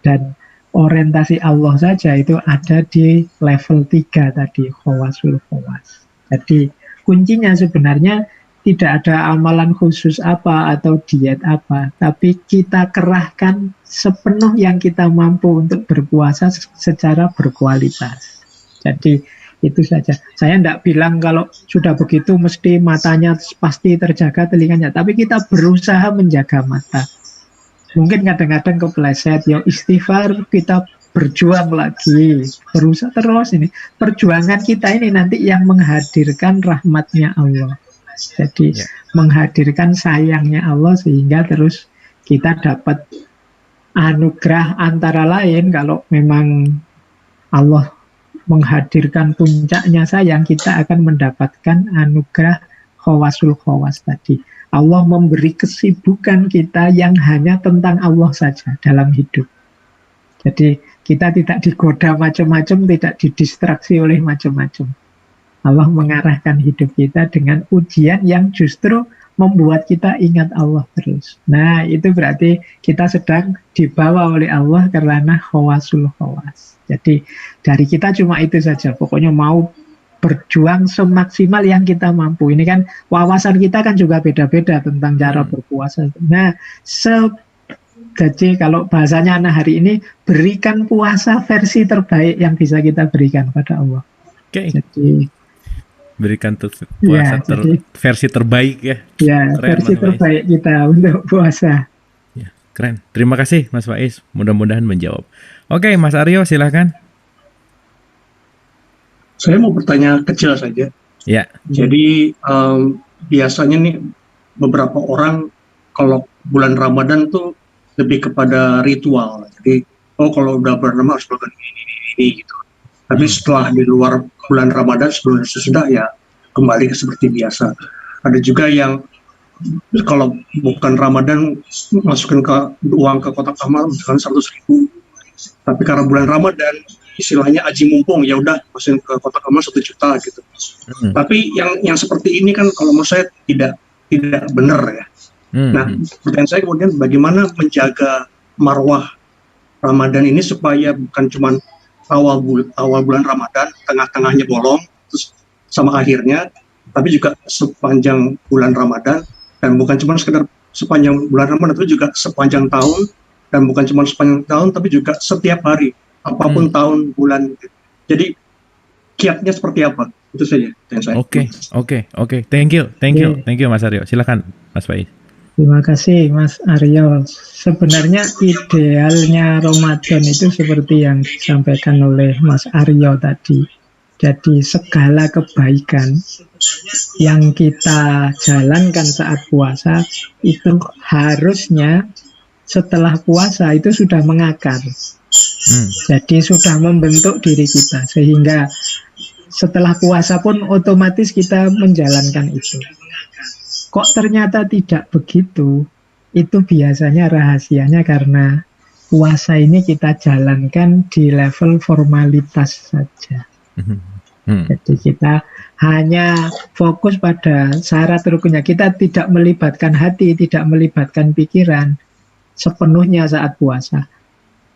Dan orientasi Allah saja itu ada di level 3 tadi, khawasul khawas. Jadi kuncinya sebenarnya tidak ada amalan khusus apa atau diet apa, tapi kita kerahkan sepenuh yang kita mampu untuk berpuasa secara berkualitas. Jadi itu saja. Saya tidak bilang kalau sudah begitu mesti matanya pasti terjaga, telinganya, tapi kita berusaha menjaga mata. Mungkin kadang-kadang kepleset, ya istighfar, kita berjuang lagi, berusaha terus ini. Perjuangan kita ini nanti yang menghadirkan rahmatnya Allah. Jadi menghadirkan sayangnya Allah sehingga terus kita dapat anugerah, antara lain kalau memang Allah menghadirkan puncaknya sayang, kita akan mendapatkan anugerah khawasul khawas tadi. Allah memberi kesibukan kita yang hanya tentang Allah saja dalam hidup. Jadi kita tidak digoda macam-macam, tidak didistraksi oleh macam-macam. Allah mengarahkan hidup kita dengan ujian yang justru membuat kita ingat Allah terus. Nah, itu berarti kita sedang dibawa oleh Allah karena khawasul khawas. Jadi dari kita cuma itu saja, pokoknya mau berjuang semaksimal yang kita mampu. Ini kan wawasan kita kan juga beda-beda tentang cara berpuasa. Nah, jadi kalau bahasanya anak hari ini, berikan puasa versi terbaik yang bisa kita berikan pada Allah. Jadi berikan puasa versi terbaik ya. Ya, versi terbaik kita untuk puasa. Ya, keren. Terima kasih Mas Faiz. Mudah-mudahan menjawab. Oke, Mas Aryo silakan. Saya mau bertanya kecil saja. Ya. Jadi biasanya nih beberapa orang kalau bulan Ramadan tuh lebih kepada ritual. Jadi kalau udah bulan Ramadan harus melakukan ini gitu. Tapi setelah di luar bulan Ramadan sebelum sesudah ya kembali seperti biasa. Ada juga yang kalau bukan Ramadan masukin uang ke kotak amal misalkan 100.000. Tapi karena bulan Ramadan istilahnya aji mumpung, ya udah masukin ke kotak amal 1 juta gitu. Tapi yang seperti ini kan kalau menurut saya tidak benar ya. Nah, pertanyaan saya kemudian bagaimana menjaga marwah Ramadan ini supaya bukan cuma awal bulan Ramadan, tengah-tengahnya bolong, terus sama akhirnya, tapi juga sepanjang bulan Ramadan, dan bukan cuma sekedar sepanjang bulan Ramadan, tapi juga sepanjang tahun, dan bukan cuma sepanjang tahun, tapi juga setiap hari, apapun tahun, bulan. Jadi kiatnya seperti apa? Itu saja yang saya. Oke. Thank you Mas Aryo. Silakan Mas Faiz. Terima kasih Mas Aryo. Sebenarnya idealnya Ramadan itu seperti yang disampaikan oleh Mas Aryo tadi. Jadi segala kebaikan yang kita jalankan saat puasa itu harusnya setelah puasa itu sudah mengakar. Jadi sudah membentuk diri kita, sehingga setelah puasa pun otomatis kita menjalankan itu. Kok ternyata tidak begitu? Itu biasanya rahasianya karena puasa ini kita jalankan di level formalitas saja. Jadi kita hanya fokus pada syarat rukunnya. Kita tidak melibatkan hati, tidak melibatkan pikiran sepenuhnya saat puasa.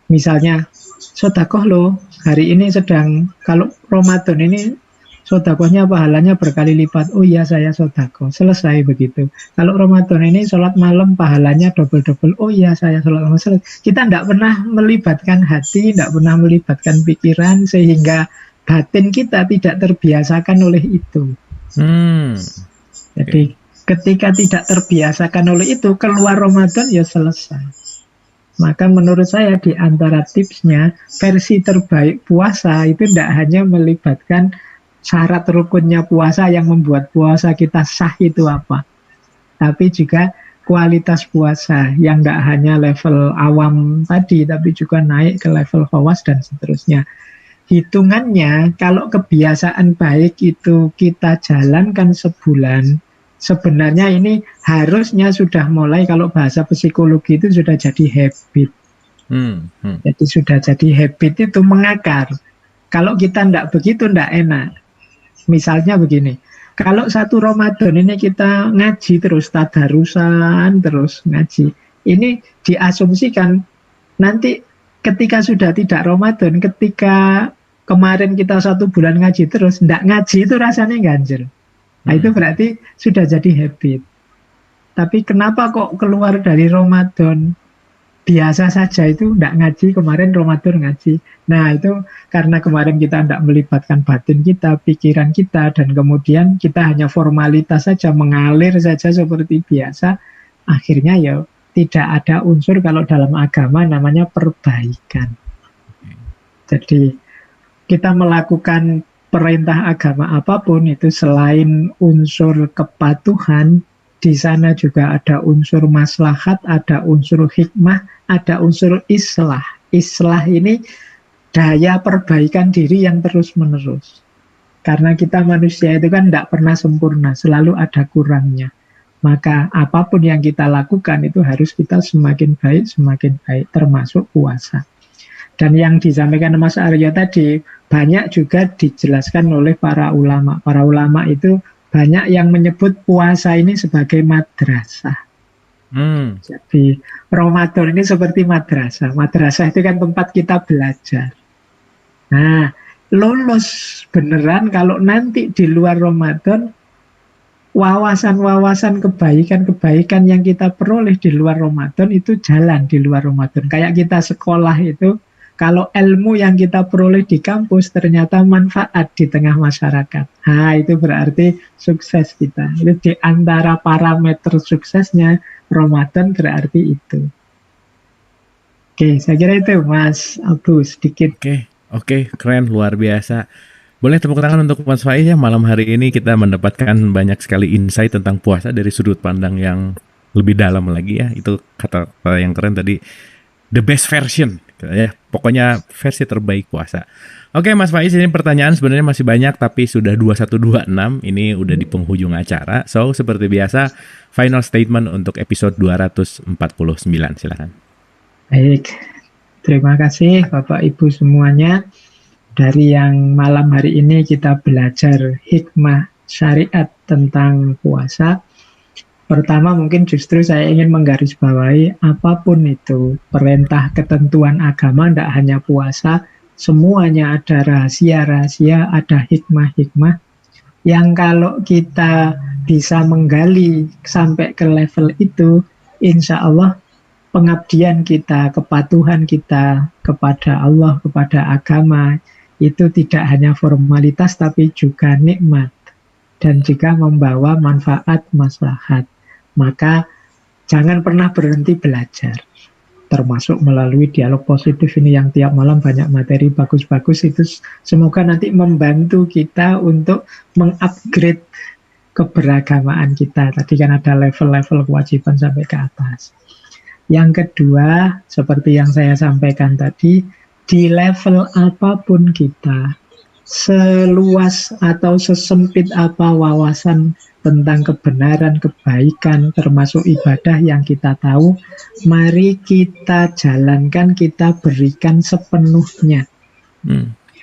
Misalnya, sedekah loh, hari ini sedang, kalau Ramadan ini sedekahnya pahalanya berkali lipat. Oh iya, saya sedekah. Selesai begitu. Kalau Ramadan ini sholat malam pahalanya double-double. Oh iya, saya sholat malam. Selesai. Kita tidak pernah melibatkan hati, tidak pernah melibatkan pikiran, sehingga batin kita tidak terbiasakan oleh itu. Jadi ketika tidak terbiasakan oleh itu, keluar Ramadan ya selesai. Maka menurut saya di antara tipsnya, versi terbaik puasa itu tidak hanya melibatkan syarat rukunnya puasa yang membuat puasa kita sah itu apa, tapi juga kualitas puasa yang tidak hanya level awam tadi, tapi juga naik ke level khawas dan seterusnya. Hitungannya, kalau kebiasaan baik itu kita jalankan sebulan, sebenarnya ini harusnya sudah mulai, kalau bahasa psikologi itu sudah jadi habit. Jadi sudah jadi habit itu mengakar. Kalau kita tidak begitu, tidak enak. Misalnya begini, kalau satu Ramadan ini kita ngaji terus, tadarusan terus ngaji, ini diasumsikan nanti ketika sudah tidak Ramadan, ketika kemarin kita 1 bulan ngaji terus, tidak ngaji itu rasanya ganjel. Nah itu berarti sudah jadi habit. Tapi kenapa kok keluar dari Ramadan biasa saja itu tidak ngaji, kemarin Ramadan ngaji. Nah itu karena kemarin kita tidak melibatkan batin kita, pikiran kita, dan kemudian kita hanya formalitas saja, mengalir saja seperti biasa. Akhirnya ya tidak ada unsur kalau dalam agama namanya perbaikan. Jadi kita melakukan perintah agama apapun itu selain unsur kepatuhan, di sana juga ada unsur maslahat, ada unsur hikmah, ada unsur islah. Islah ini daya perbaikan diri yang terus-menerus. Karena kita manusia itu kan tidak pernah sempurna, selalu ada kurangnya. Maka apapun yang kita lakukan itu harus kita semakin baik, termasuk puasa. Dan yang disampaikan Mas Aryo tadi, banyak juga dijelaskan oleh para ulama. Para ulama itu banyak yang menyebut puasa ini sebagai madrasah. Jadi Ramadan ini seperti madrasah. Madrasah itu kan tempat kita belajar. Nah, lolos beneran kalau nanti di luar Ramadan, wawasan-wawasan kebaikan-kebaikan yang kita peroleh di luar Ramadan itu jalan di luar Ramadan. Kayak kita sekolah itu, kalau ilmu yang kita peroleh di kampus ternyata manfaat di tengah masyarakat. Nah, itu berarti sukses kita. Itu di antara parameter suksesnya Ramadan berarti itu. Oke, saya kira itu Mas Abu sedikit. Oke, keren, luar biasa. Boleh tepuk tangan untuk Mas Faiz ya. Malam hari ini kita mendapatkan banyak sekali insight tentang puasa dari sudut pandang yang lebih dalam lagi ya. Itu kata yang keren tadi. The best version, ya. Pokoknya versi terbaik puasa. Oke Mas Faiz, ini pertanyaan sebenarnya masih banyak tapi sudah 2126, ini udah di penghujung acara. So seperti biasa, final statement untuk episode 249, silakan. Baik, terima kasih Bapak Ibu semuanya. Dari yang malam hari ini kita belajar hikmah syariat tentang puasa. Pertama mungkin justru saya ingin menggarisbawahi apapun itu perintah ketentuan agama, tidak hanya puasa, semuanya ada rahasia-rahasia, ada hikmah-hikmah. Yang kalau kita bisa menggali sampai ke level itu, insya Allah pengabdian kita, kepatuhan kita kepada Allah, kepada agama, itu tidak hanya formalitas tapi juga nikmat dan juga membawa manfaat maslahat. Maka jangan pernah berhenti belajar, termasuk melalui dialog positif ini yang tiap malam banyak materi bagus-bagus. Itu semoga nanti membantu kita untuk mengupgrade keberagamaan kita. Tadi kan ada level-level kewajiban sampai ke atas. Yang kedua, seperti yang saya sampaikan tadi, di level apapun kita, seluas atau sesempit apa wawasan tentang kebenaran, kebaikan, termasuk ibadah yang kita tahu, mari kita jalankan, kita berikan sepenuhnya.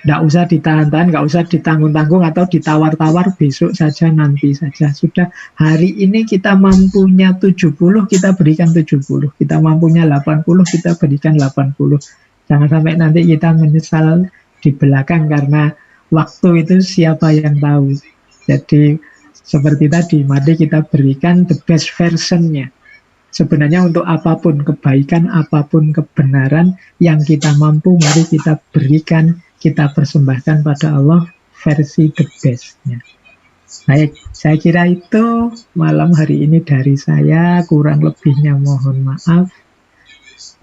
Nggak usah ditahan-tahan, nggak usah ditanggung-tanggung atau ditawar-tawar, besok saja, nanti saja. Sudah hari ini kita mampunya 70, kita berikan 70. Kita mampunya 80, kita berikan 80. Jangan sampai nanti kita menyesal di belakang karena waktu itu siapa yang tahu. Jadi seperti tadi, mari kita berikan the best version-nya. Sebenarnya untuk apapun kebaikan, apapun kebenaran yang kita mampu, mari kita berikan, kita persembahkan pada Allah versi the best-nya. Baik, saya kira itu malam hari ini dari saya. Kurang lebihnya mohon maaf.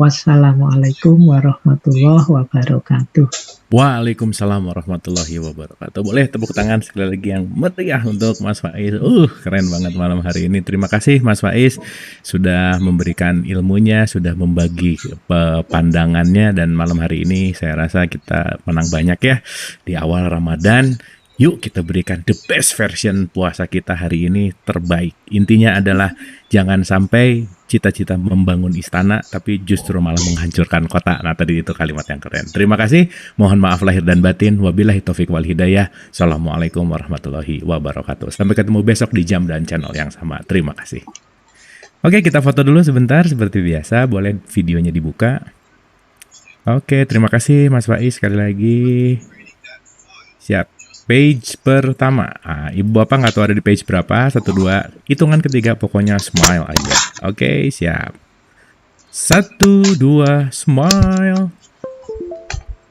Wassalamualaikum warahmatullahi wabarakatuh. Waalaikumsalam warahmatullahi wabarakatuh. Boleh tepuk tangan sekali lagi yang meriah untuk Mas Faiz. Keren banget malam hari ini. Terima kasih Mas Faiz sudah memberikan ilmunya, sudah membagi pandangannya, dan malam hari ini saya rasa kita menang banyak ya di awal Ramadan. Yuk kita berikan the best version puasa kita hari ini terbaik. Intinya adalah jangan sampai cita-cita membangun istana tapi justru malah menghancurkan kota. Nah tadi itu kalimat yang keren. Terima kasih. Mohon maaf lahir dan batin. Wabillahi taufik wal hidayah. Assalamualaikum warahmatullahi wabarakatuh. Sampai ketemu besok di jam dan channel yang sama. Terima kasih. Oke, kita foto dulu sebentar seperti biasa. Boleh videonya dibuka. Oke, terima kasih Mas Faiz sekali lagi. Siap. Page pertama, ibu bapak nggak tahu ada di page berapa, 1, 2, hitungan ketiga pokoknya smile aja. Oke, siap. 1, 2, smile.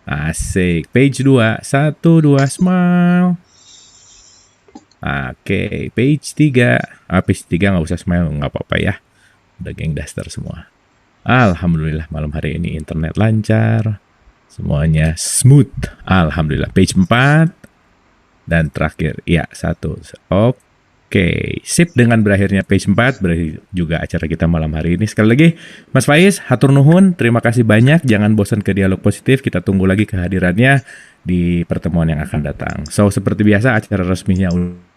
Asik. Page 2, 1, 2, smile. Oke, page 3. Page 3 nggak usah smile, nggak apa-apa ya. Udah geng daster semua. Alhamdulillah malam hari ini internet lancar. Semuanya smooth. Alhamdulillah. Page 4. Dan terakhir, ya 1. Oke, sip. Dengan berakhirnya page 4, berakhir juga acara kita malam hari ini. Sekali lagi, Mas Faiz, hatur nuhun, terima kasih banyak. Jangan bosan ke dialog positif, kita tunggu lagi kehadirannya di pertemuan yang akan datang. So, seperti biasa, acara resminya